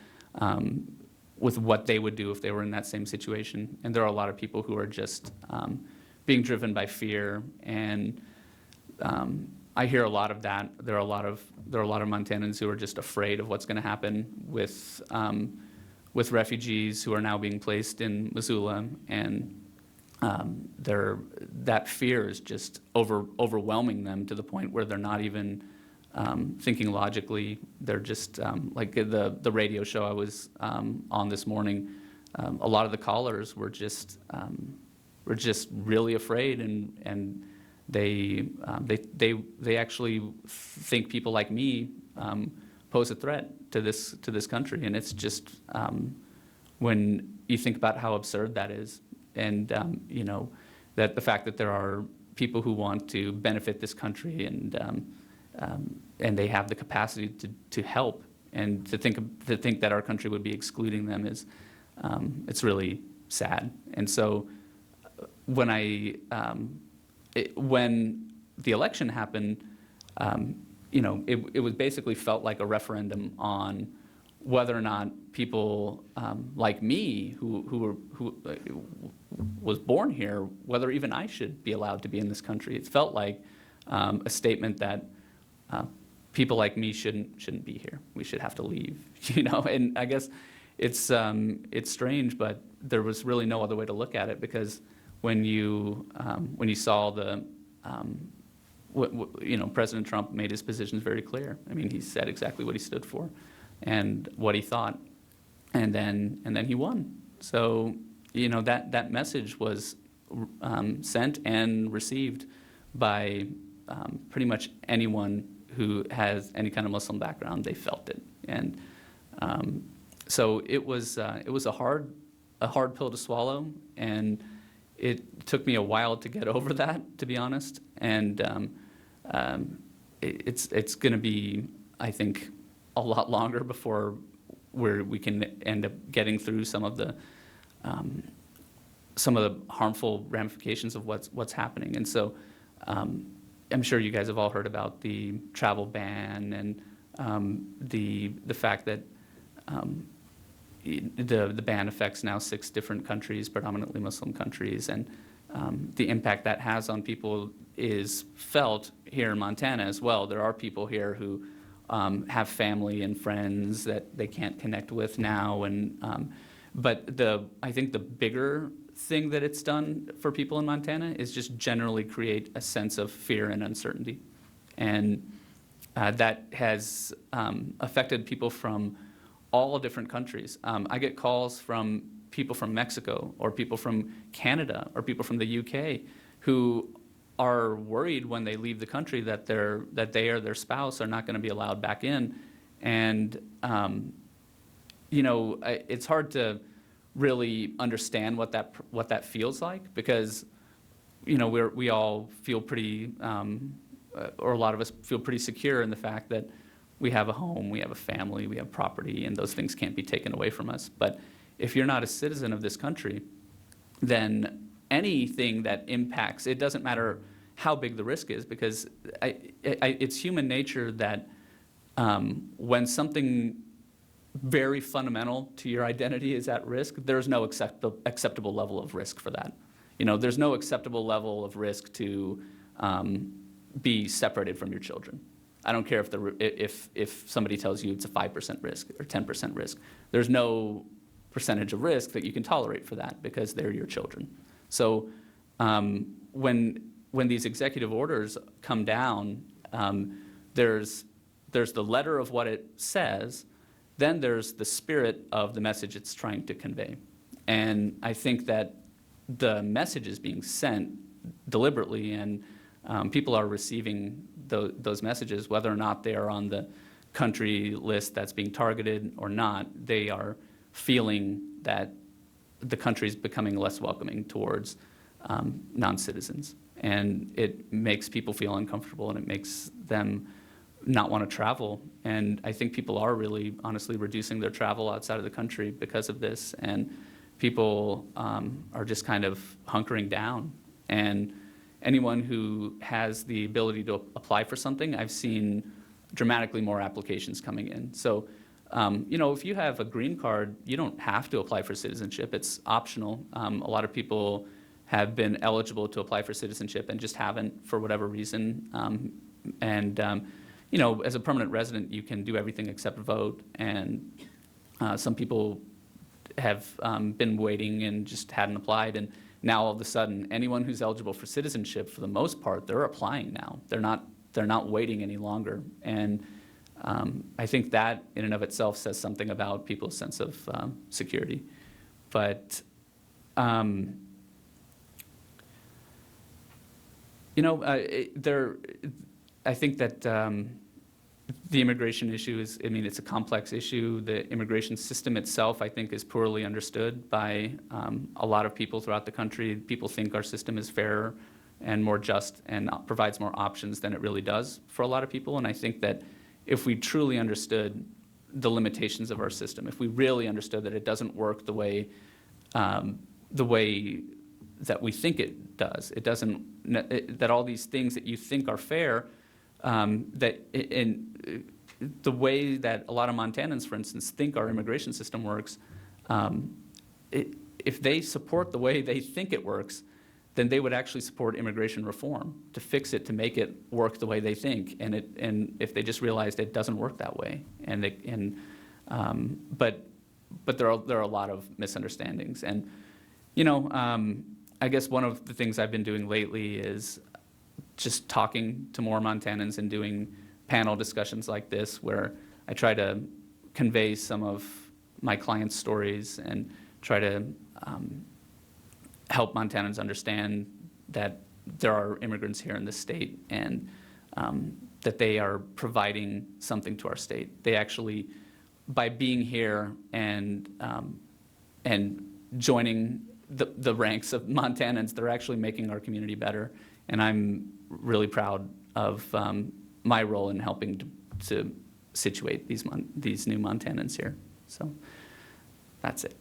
what they would do if they were in that same situation. And there are a lot of people who are just being driven by fear, and I hear a lot of that. There are a lot of Montanans who are just afraid of what's going to happen with refugees who are now being placed in Missoula, and that fear is just overwhelming them to the point where they're not even thinking logically. They're just like the radio show I was on this morning. A lot of the callers were just really afraid, and they actually think people like me pose a threat to this country. And it's just, when you think about how absurd that is, and you know, that the fact that there are people who want to benefit this country, and they have the capacity to help, and to think that our country would be excluding them is, it's really sad. And so when when the election happened, you know, it was basically felt like a referendum on whether or not people like me, who was born here, whether even I should be allowed to be in this country. It felt like a statement that people like me shouldn't be here. We should have to leave, you know. And I guess it's strange, but there was really no other way to look at it, because when you saw the you know, President Trump made his positions very clear. I mean, he said exactly what he stood for and what he thought, and then he won. So, you know, that message was sent and received by pretty much anyone who has any kind of Muslim background. They felt it, and so it was a hard pill to swallow, and it took me a while to get over that, to be honest. And it's going to be, I think, a lot longer before we can end up getting through some of the harmful ramifications of what's happening. And so I'm sure you guys have all heard about the travel ban, and the fact that the ban affects now 6 different countries, predominantly Muslim countries, and the impact that has on people is felt here in Montana as well. There are people here who have family and friends that they can't connect with now, and but I think the bigger thing that it's done for people in Montana is just generally create a sense of fear and uncertainty, and that has affected people from all different countries. I get calls from people from Mexico, or people from Canada, or people from the UK who are worried when they leave the country that they or their spouse are not going to be allowed back in. And you know, it's hard to really understand what that feels like, because you know, we all feel pretty, or a lot of us feel pretty secure in the fact that we have a home, we have a family, we have property, and those things can't be taken away from us. But if you're not a citizen of this country, then anything that impacts, it doesn't matter how big the risk is, because it's human nature that when something very fundamental to your identity is at risk, there's no acceptable level of risk for that. You know, there's no acceptable level of risk to be separated from your children. I don't care if somebody tells you it's a 5% risk or 10% risk. There's no percentage of risk that you can tolerate for that, because they're your children. So when these executive orders come down, there's the letter of what it says, then there's the spirit of the message it's trying to convey. And I think that the message is being sent deliberately, and people are receiving those messages, whether or not they are on the country list that's being targeted or not. They are feeling that the country is becoming less welcoming towards non-citizens. And it makes people feel uncomfortable, and it makes them not want to travel. And I think people are really, honestly, reducing their travel outside of the country because of this. And people are just kind of hunkering down. And anyone who has the ability to apply for something, I've seen dramatically more applications coming in. So, you know, if you have a green card, you don't have to apply for citizenship. It's optional. A lot of people have been eligible to apply for citizenship and just haven't for whatever reason. You know, as a permanent resident, you can do everything except vote. And some people have been waiting and just hadn't applied. And now all of a sudden, anyone who's eligible for citizenship, for the most part, they're applying now. They're not waiting any longer. And I think that in and of itself says something about people's sense of security. But you know, I think that the immigration issue is, I mean, it's a complex issue. The immigration system itself, I think, is poorly understood by a lot of people throughout the country. People think our system is fairer and more just and provides more options than it really does for a lot of people. And I think that if we truly understood the limitations of our system, if we really understood that it doesn't work the way that we think it does, it doesn't, that all these things that you think are fair, that in the way that a lot of Montanans, for instance, think our immigration system works, if they support the way they think it works, then they would actually support immigration reform to fix it, to make it work the way they think. And if they just realized it doesn't work that way, but there are a lot of misunderstandings. And you know, I guess one of the things I've been doing lately is just talking to more Montanans and doing panel discussions like this, where I try to convey some of my clients' stories and try to help Montanans understand that there are immigrants here in this state, and that they are providing something to our state. They actually, by being here and joining the ranks of Montanans, they're actually making our community better. And I'm really proud of my role in helping to situate these new Montanans here. So that's it.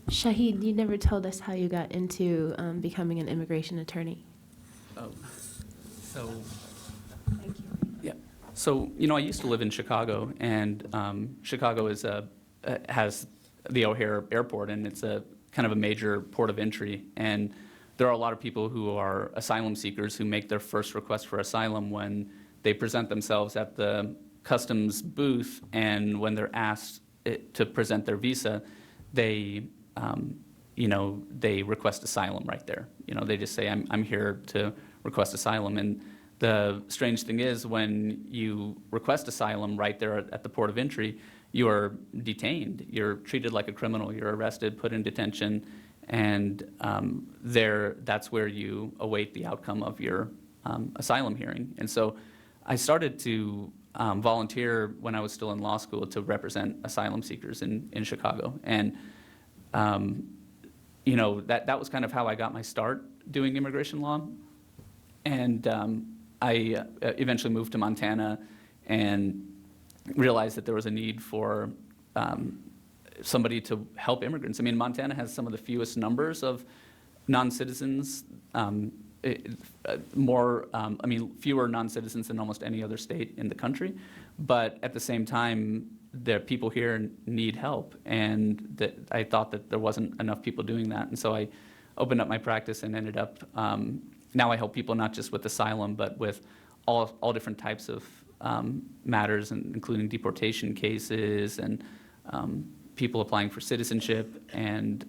Shahid, you never told us how you got into becoming an immigration attorney. Oh, so. Thank you. Yeah. So, you know, I used to live in Chicago, and Chicago has the O'Hare Airport, and it's a kind of a major port of entry. And there are a lot of people who are asylum seekers who make their first request for asylum when they present themselves at the customs booth, and when they're asked to present their visa, they request asylum right there. You know, they just say, I'm here to request asylum. And the strange thing is, when you request asylum right there at the port of entry, you are detained. You're treated like a criminal. You're arrested, put in detention, and that's where you await the outcome of your asylum hearing. And so I started to volunteer when I was still in law school to represent asylum seekers in Chicago. And you know, that was kind of how I got my start doing immigration law. And I eventually moved to Montana and realized that there was a need for somebody to help immigrants. I mean, Montana has some of the fewest numbers of non-citizens, fewer non-citizens than almost any other state in the country. But at the same time, the people here need help, and that I thought that there wasn't enough people doing that. And so I opened up my practice and ended up, now I help people not just with asylum, but with all different types of matters, including deportation cases and people applying for citizenship. And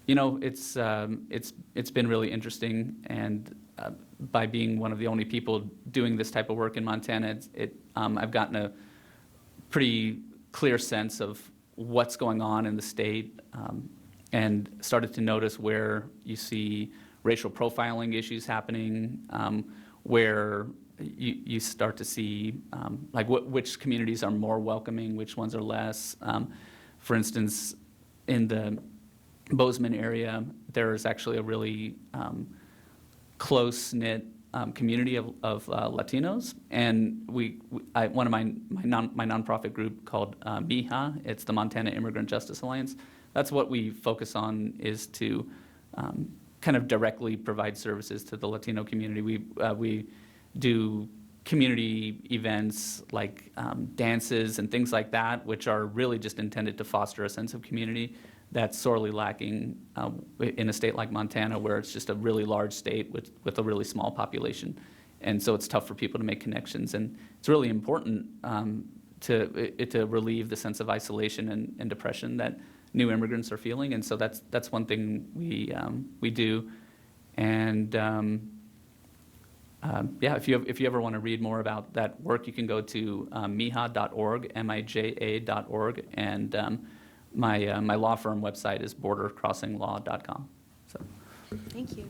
it's been really interesting. And by being one of the only people doing this type of work in Montana, I've gotten a pretty clear sense of what's going on in the state, and started to notice where you see racial profiling issues happening, where you start to see which communities are more welcoming, which ones are less. For instance, in the Bozeman area, there is actually a really close-knit community of Latinos, and one of my nonprofit group called MIHA, it's the Montana Immigrant Justice Alliance. That's what we focus on, is to kind of directly provide services to the Latino community. We do community events like dances and things like that, which are really just intended to foster a sense of community that's sorely lacking in a state like Montana, where it's just a really large state with a really small population. And so it's tough for people to make connections. And it's really important to relieve the sense of isolation and depression that new immigrants are feeling. And so that's one thing we do. And if you ever want to read more about that work, you can go to MIJA.org, MIJA.org, and my law firm website is bordercrossinglaw.com. So, Thank you.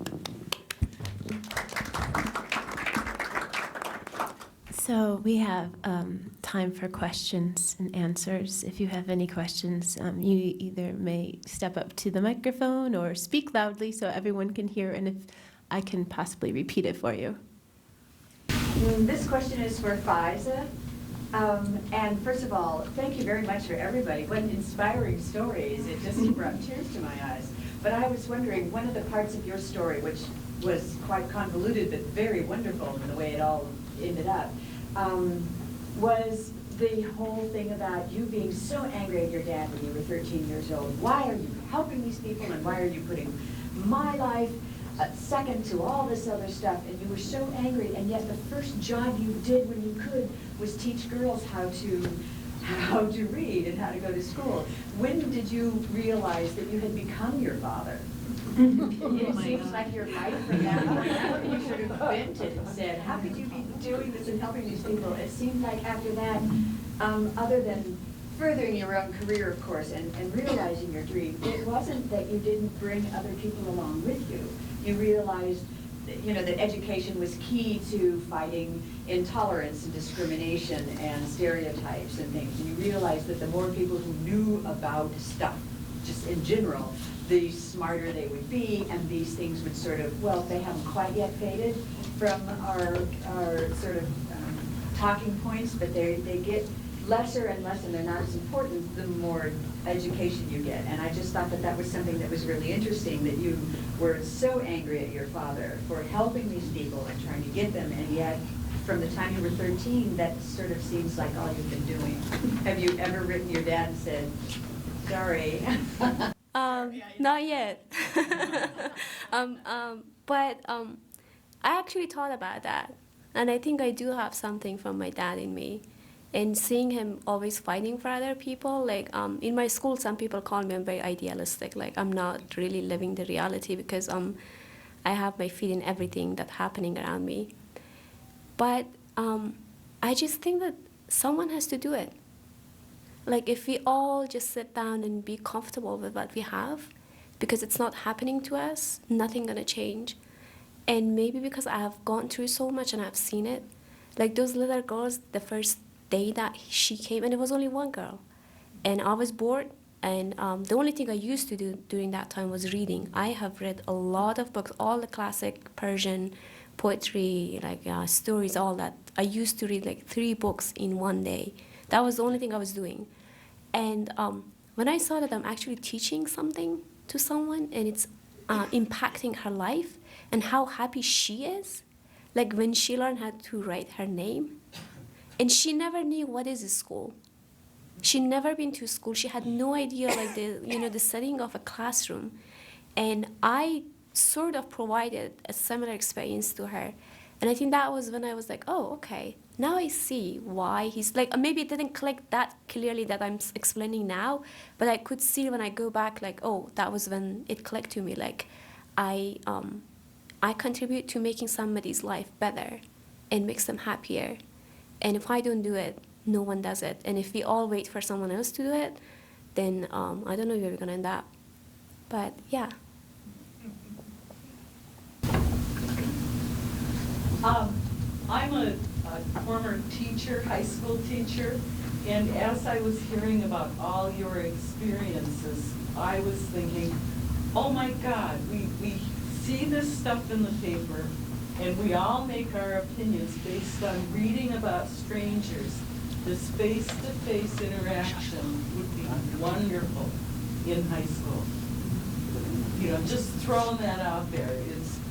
So we have time for questions and answers. If you have any questions, you either may step up to the microphone or speak loudly so everyone can hear, and if I can possibly repeat it for you. This question is for Faiza. And first of all, thank you very much for everybody. What inspiring stories. It just brought tears to my eyes. But I was wondering, one of the parts of your story, which was quite convoluted but very wonderful in the way it all ended up, was the whole thing about you being so angry at your dad when you were 13 years old. Why are you helping these people, and why are you putting my life second to all this other stuff? And you were so angry, and yet the first job you did when you could was teach girls how to read and how to go to school. When did you realize that you had become your father? It seems like your life from that point out, you sort of vented and said, how could you be doing this and helping these people? It seemed like after that, other than furthering your own career, of course, and realizing your dream, it wasn't that you didn't bring other people along with you. You realized that education was key to fighting intolerance and discrimination and stereotypes and things. And you realized that the more people who knew about stuff, just in general, the smarter they would be, and these things would sort of, well, they haven't quite yet faded from our sort of talking points, but they get lesser and less, and they're not as important the more education you get. And I just thought that was something that was really interesting, that you were so angry at your father for helping these people and trying to get them, and yet from the time you were 13, that sort of seems like all you've been doing. Have you ever written your dad and said, sorry? Not yet. But I actually thought about that, and I think I do have something from my dad in me. And seeing him always fighting for other people, like in my school, some people call me very idealistic. Like I'm not really living the reality because I have my feet in everything that's happening around me. But I just think that someone has to do it. Like if we all just sit down and be comfortable with what we have, because it's not happening to us, nothing gonna change. And maybe because I have gone through so much and I've seen it, like those little girls, the first day that she came, and it was only one girl, and I was bored, and the only thing I used to do during that time was reading. I have read a lot of books, all the classic Persian poetry, like stories, all that. I used to read like 3 books in one day. That was the only thing I was doing. And when I saw that I'm actually teaching something to someone and it's impacting her life and how happy she is, like when she learned how to write her name, and she never knew what is a school. She never been to school. She had no idea like the setting of a classroom, and I sort of provided a similar experience to her. And I think that was when I was like, oh, okay, now I see why he's like, maybe it didn't click that clearly that I'm explaining now, but I could see when I go back, like, oh, that was when it clicked to me, like, I contribute to making somebody's life better and makes them happier. And if I don't do it, no one does it. And if we all wait for someone else to do it, then I don't know where we're gonna end up. But yeah. I'm a former teacher, high school teacher, and as I was hearing about all your experiences, I was thinking, oh my God, we see this stuff in the paper, and we all make our opinions based on reading about strangers. This face-to-face interaction would be wonderful in high school. You know, just throwing that out there,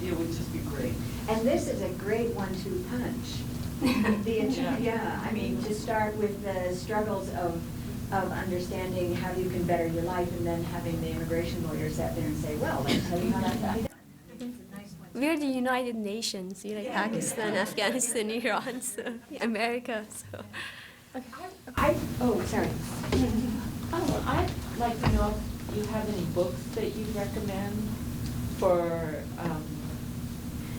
it would just be great. And this is a great 1-2 punch. Yeah, I mean, to start with the struggles of understanding how you can better your life, and then having the immigration lawyers sit there and say, well, let me tell you how that can be done. We're the United Nations, you know, like Pakistan, Afghanistan, Iran, so America. So. Oh, sorry. Oh, I'd like to know if you have any books that you'd recommend for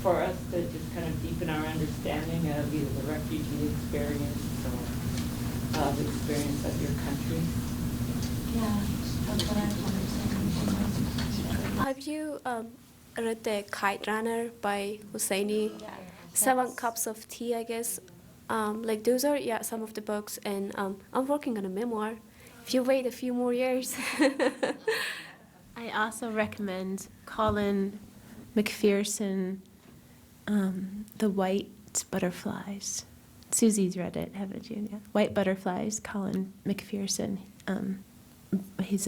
us to just kind of deepen our understanding of either the refugee experience or the experience of your country. Yeah, that's what I Have you read The Kite Runner by Hosseini? Yeah. 7 Cups of Tea, I guess. Like those are some of the books, and I'm working on a memoir. If you wait a few more years. I also recommend Colin McPherson, The White Butterflies. Susie's read it, haven't you? Yeah. White Butterflies, Colin McPherson. He's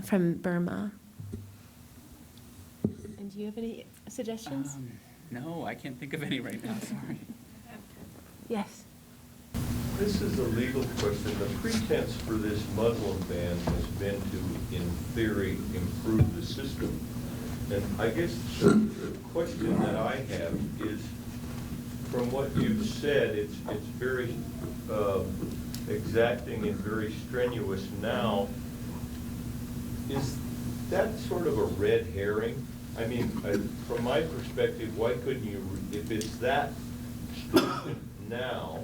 from Burma. And do you have any suggestions? No, I can't think of any right now, sorry. Yes. This is a legal question. The pretense for this Muslim ban has been to, in theory, improve the system. And I guess the question that I have is, from what you've said, it's very exacting and very strenuous now. Is that sort of a red herring? I mean, from my perspective, why couldn't you, if it's that stringent now,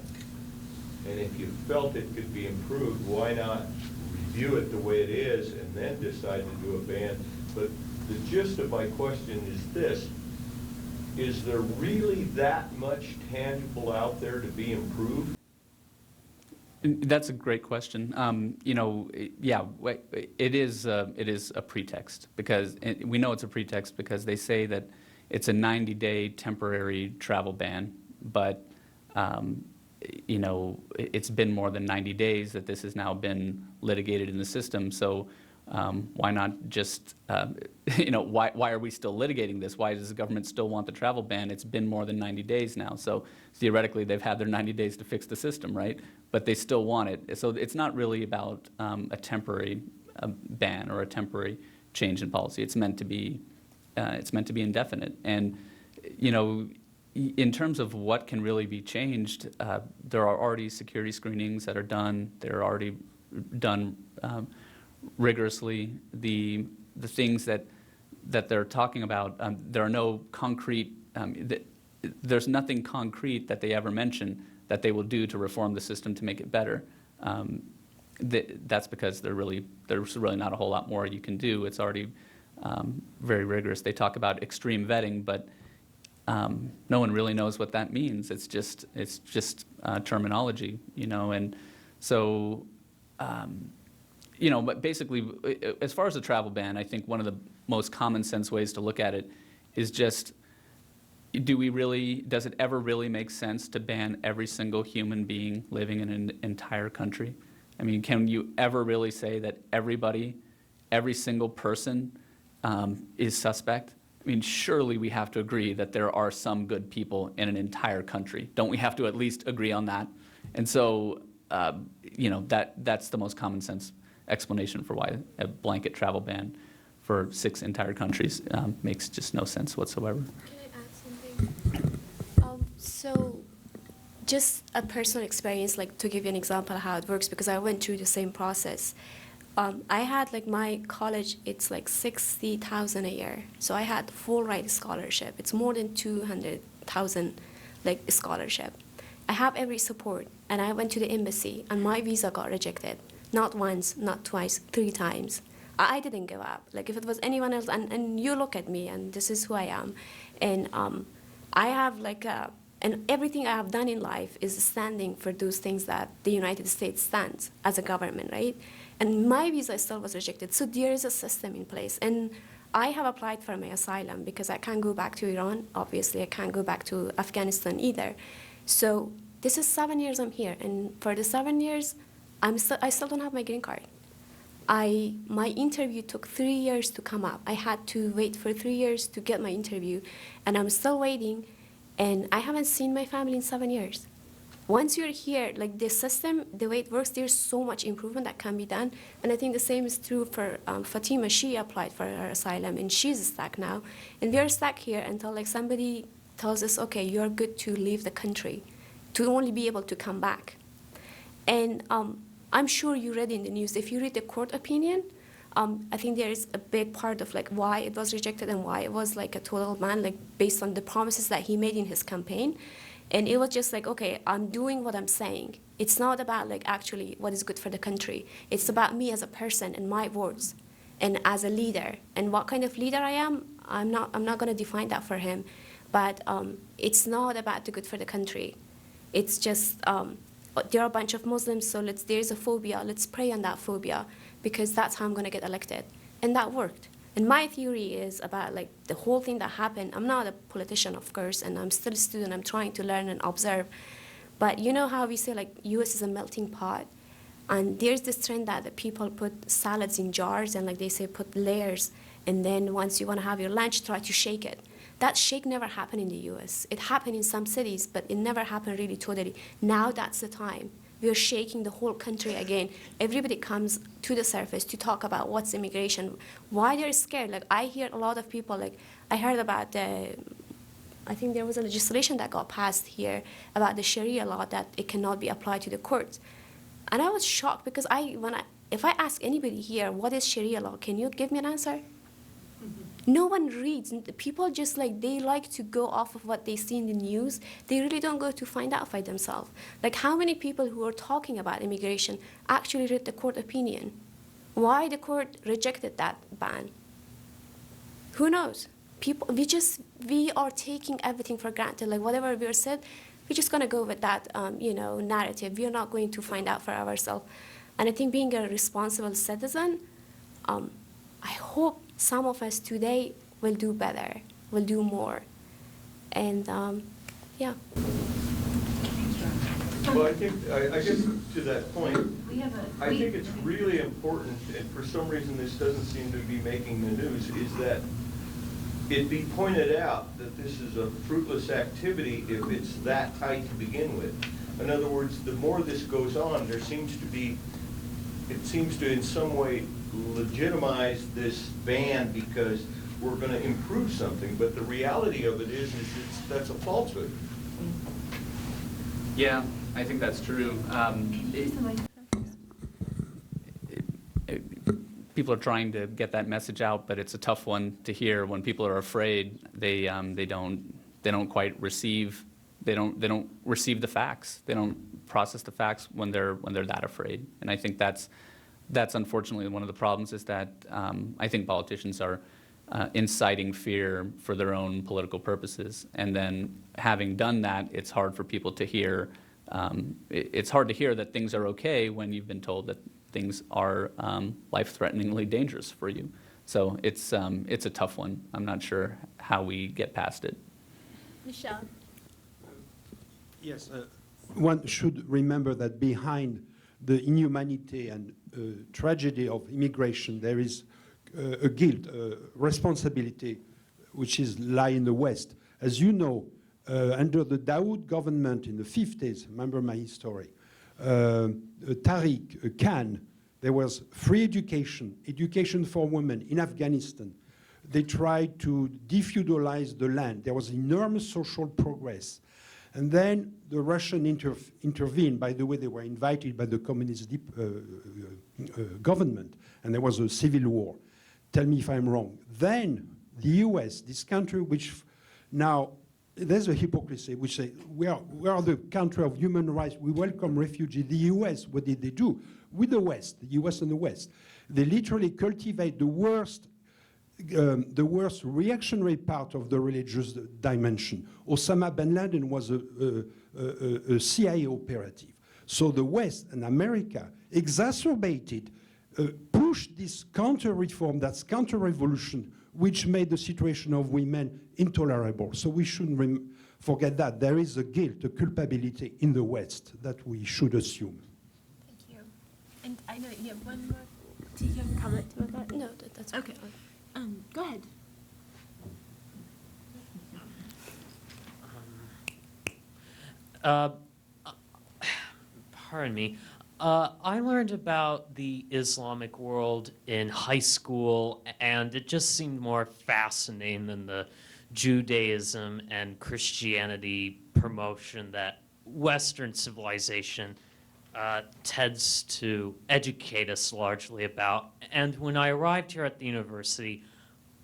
and if you felt it could be improved, why not review it the way it is and then decide to do a ban? But the gist of my question is this: is there really that much tangible out there to be improved? That's a great question. It is a pretext, because we know it's a pretext because they say that it's a 90-day temporary travel ban, but it's been more than 90 days that this has now been litigated in the system. So why not just, why are we still litigating this? Why does the government still want the travel ban? It's been more than 90 days now. So theoretically, they've had their 90 days to fix the system, right? But they still want it. So it's not really about a temporary ban or a temporary change in policy. It's meant to be indefinite. And, in terms of what can really be changed, there are already security screenings that are done. They're already done rigorously. The things that they're talking about, there are no concrete, there's nothing concrete that they ever mention that they will do to reform the system to make it better. That's because there's really not a whole lot more you can do. It's already very rigorous. They talk about extreme vetting, but no one really knows what that means. It's just terminology, and so. But basically, as far as the travel ban, I think one of the most common sense ways to look at it is just does it ever really make sense to ban every single human being living in an entire country? I mean, can you ever really say that every single person is suspect? I mean, surely we have to agree that there are some good people in an entire country. Don't we have to at least agree on that? And so, that's the most common sense explanation for why a blanket travel ban for 6 entire countries makes just no sense whatsoever. Can I add something? So, just a personal experience, like to give you an example of how it works, because I went through the same process. I had like my college, it's like $60,000 a year. So I had full ride scholarship. It's more than 200,000 like scholarship. I have every support, and I went to the embassy, and my visa got rejected. Not once, not twice, 3 times. I didn't give up. Like if it was anyone else, and you look at me, and this is who I am, and I have like and everything I have done in life is standing for those things that the United States stands as a government, right? And my visa still was rejected. So there is a system in place. And I have applied for my asylum because I can't go back to Iran. Obviously, I can't go back to Afghanistan either. So this is 7 years I'm here. And for the 7 years, I still don't have my green card. My interview took 3 years to come up. I had to wait for 3 years to get my interview. And I'm still waiting. And I haven't seen my family in 7 years. Once you're here, like the system, the way it works, there's so much improvement that can be done. And I think the same is true for Fatima. She applied for her asylum, and she's stuck now. And we're stuck here until like somebody tells us, okay, you're good to leave the country, to only be able to come back. And I'm sure you read in the news, if you read the court opinion, I think there is a big part of like why it was rejected and why it was like a total ban, like based on the promises that he made in his campaign. And it was just like, okay, I'm doing what I'm saying. It's not about like actually what is good for the country. It's about me as a person and my words, and as a leader. And what kind of leader I am, I'm not going to define that for him. But it's not about the good for the country. It's just there are a bunch of Muslims, so there's a phobia. Let's prey on that phobia, because that's how I'm going to get elected. And that worked. And my theory is about like the whole thing that happened. I'm not a politician, of course, and I'm still a student. I'm trying to learn and observe. But you know how we say like U.S. is a melting pot? And there's this trend that the people put salads in jars, and like they say put layers, and then once you want to have your lunch, try to shake it. That shake never happened in the U.S. It happened in some cities, but it never happened really totally. Now that's the time. We are shaking the whole country again. Everybody comes to the surface to talk about what's immigration, why they're scared. Like I hear a lot of people, like I heard about I think there was a legislation that got passed here about the Sharia law that it cannot be applied to the courts. And I was shocked because if I ask anybody here, what is Sharia law, can you give me an answer? No one reads. People just like, they like to go off of what they see in the news. They really don't go to find out by themselves. Like how many people who are talking about immigration actually read the court opinion? Why the court rejected that ban? Who knows? We are taking everything for granted. Like whatever we are said, we're just gonna go with that, narrative. We are not going to find out for ourselves. And I think being a responsible citizen, I hope some of us today will do better, will do more. And yeah. Well, I guess to that point, I think it's really important, and for some reason this doesn't seem to be making the news, is that it be pointed out that this is a fruitless activity if it's that tight to begin with. In other words, the more this goes on, it seems to in some way legitimize this ban because we're going to improve something, but the reality of it is that's a falsehood. Yeah, I think that's true. People are trying to get that message out, but it's a tough one to hear. When people are afraid, they don't quite receive. They don't receive the facts. They don't process the facts when they're that afraid. And I think that's unfortunately one of the problems, is that I think politicians are inciting fear for their own political purposes. And then having done that, it's hard for people to hear. It's hard to hear that things are okay when you've been told that things are life-threateningly dangerous for you. So it's a tough one. I'm not sure how we get past it. Michelle. Yes, one should remember that behind the inhumanity and tragedy of immigration, there is a guilt, responsibility, which is lie in the West. As you know, under the Daoud government in the 50s, remember my history, Tariq, Khan, there was free education, education for women in Afghanistan. They tried to defeudalize the land. There was enormous social progress. And then the Russian intervened. By the way, they were invited by the communist government, and there was a civil war. Tell me if I'm wrong. Then the US, this country which now, there's a hypocrisy, which say, we are the country of human rights, we welcome refugees. The US, what did they do? With the West, the US and the West, they literally cultivate the worst reactionary part of the religious dimension. Osama bin Laden was a CIA operative. So the West and America exacerbated, pushed this counter-reform, that's counter-revolution, which made the situation of women intolerable. So we shouldn't forget that. There is a guilt, a culpability in the West that we should assume. Thank you. And I know you have one more. Do you have a comment about that? No, that's Okay. Go ahead. Pardon me. I learned about the Islamic world in high school, and it just seemed more fascinating than the Judaism and Christianity promotion that Western civilization tends to educate us largely about. And when I arrived here at the university,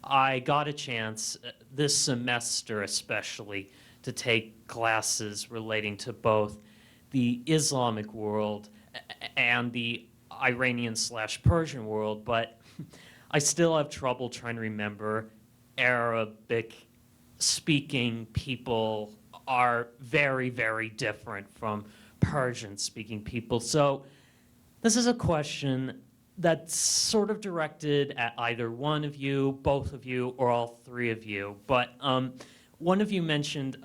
I got a chance, this semester especially, to take classes relating to both the Islamic world and the Iranian/Persian world, but I still have trouble trying to remember Arabic-speaking people are very, very different from Persian-speaking people. So this is a question that's sort of directed at either one of you, both of you, or all three of you. But one of you mentioned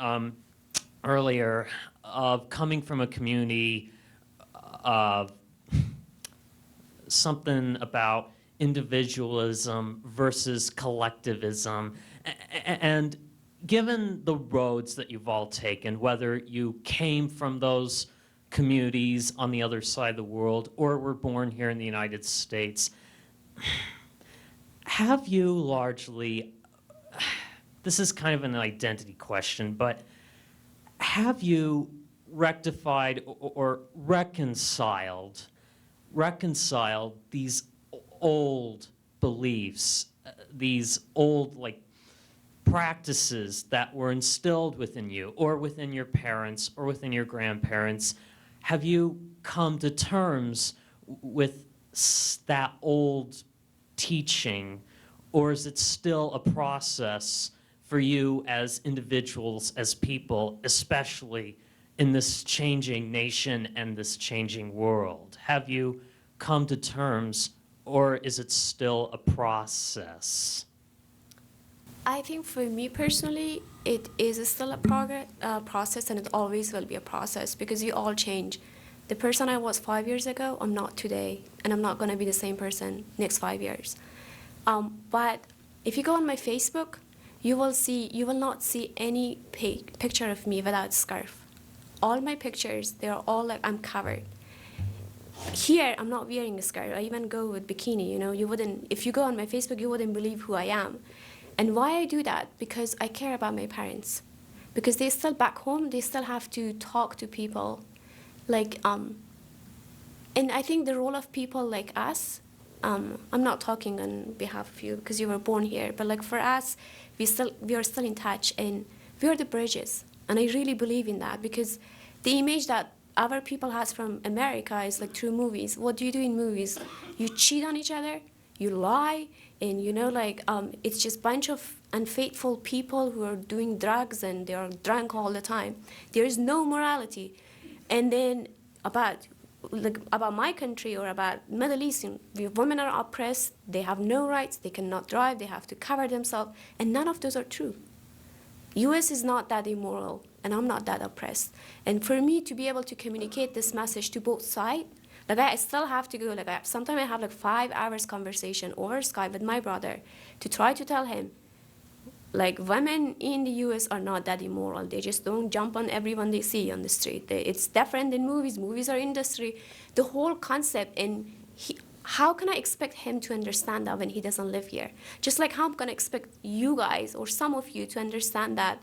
earlier of coming from a community of something about individualism versus collectivism. And given the roads that you've all taken, whether you came from those communities on the other side of the world or were born here in the United States, have you largely, this is kind of an identity question, but have you rectified or reconciled these old beliefs, these old practices that were instilled within you or within your parents or within your grandparents? Have you come to terms with that old teaching, or is it still a process for you as individuals, as people, especially in this changing nation and this changing world? Have you come to terms, or is it still a process? I think for me personally, it is still a process, and it always will be a process because you all change. The person I was 5 years ago, I'm not today, and I'm not going to be the same person next 5 years. But if you go on my Facebook, you will not see any picture of me without scarf. All my pictures, they're all like I'm covered. Here, I'm not wearing a scarf. I even go with bikini. If you go on my Facebook, you wouldn't believe who I am. And why I do that? Because I care about my parents. Because they still back home, they still have to talk to people. And I think the role of people like us, I'm not talking on behalf of you because you were born here, but for us, we are still in touch, and we are the bridges. And I really believe in that because the image that our people has from America is through movies. What do you do in movies? You cheat on each other, you lie, and it's just a bunch of unfaithful people who are doing drugs and they are drunk all the time. There is no morality. And then about my country or about Middle East, women are oppressed, they have no rights, they cannot drive, they have to cover themselves, and none of those are true. US is not that immoral, and I'm not that oppressed. And for me to be able to communicate this message to both sides, like I still have to go, like sometimes I have like 5 hours conversation over Skype with my brother to try to tell him, like women in the US are not that immoral. They just don't jump on everyone they see on the street. It's different in movies. Movies are industry. The whole concept, and how can I expect him to understand that when he doesn't live here? Just like how I'm gonna expect you guys or some of you to understand that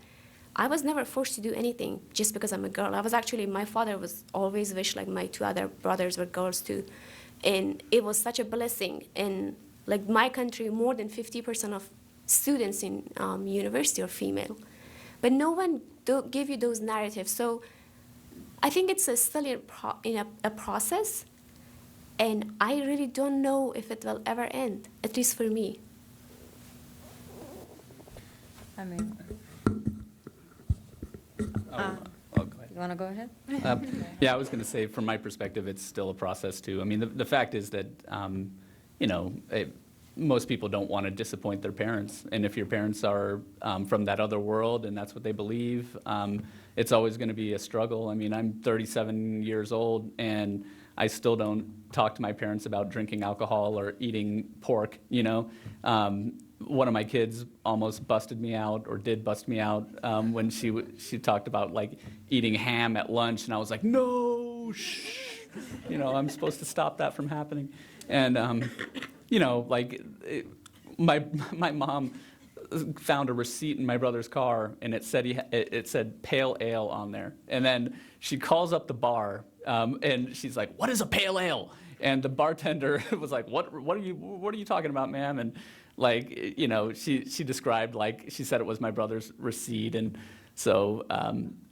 I was never forced to do anything just because I'm a girl. I was actually, my father was always wished like my 2 other brothers were girls too. And it was such a blessing. And like my country, more than 50% of students in university are female. But no one give you those narratives. So I think it's still in a process. And I really don't know if it will ever end, at least for me. I mean, Go ahead. you want to go ahead? Yeah, I was going to say, from my perspective, it's still a process too. I mean, the fact is that, you know, most people don't want to disappoint their parents. And if your parents are from that other world and that's what they believe, it's always going to be a struggle. I mean, I'm 37 years old and I still don't talk to my parents about drinking alcohol or eating pork, you know. One of my kids almost busted me out, or did bust me out, when she talked about like eating ham at lunch, and I was like, no, shh, you know, I'm supposed to stop that from happening. And you know, like my mom found a receipt in my brother's car, and it said pale ale on there, and then she calls up the bar, and she's like, what is a pale ale? And the bartender was like, what are you talking about, ma'am? And like, you know, she described, like, she said it was my brother's receipt, and so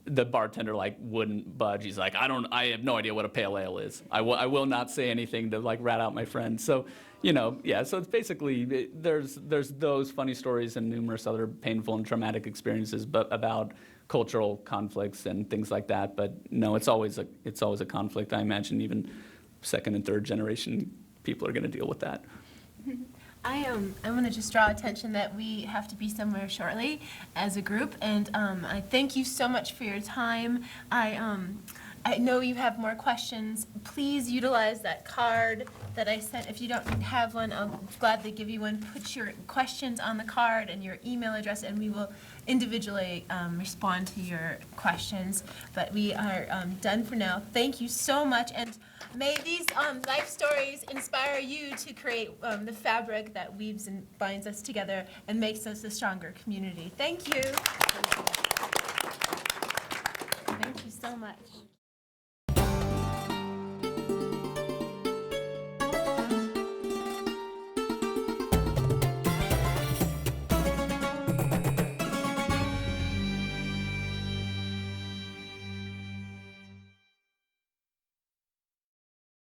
the bartender like wouldn't budge. He's like, I have no idea what a pale ale is. I will not say anything to like rat out my friend. So, you know, yeah. So it's basically there's those funny stories and numerous other painful and traumatic experiences, but about cultural conflicts and things like that. But no, it's always a conflict. I imagine even second and third generation people are going to deal with that. I want to just draw attention that we have to be somewhere shortly as a group, and I thank you so much for your time. I know you have more questions. Please utilize that card that I sent. If you don't have one, I'll gladly give you one. Put your questions on the card and your email address, and we will individually respond to your questions. But we are done for now. Thank you so much, and may these life stories inspire you to create the fabric that weaves and binds us together and makes us a stronger community. Thank you. Thank you so much.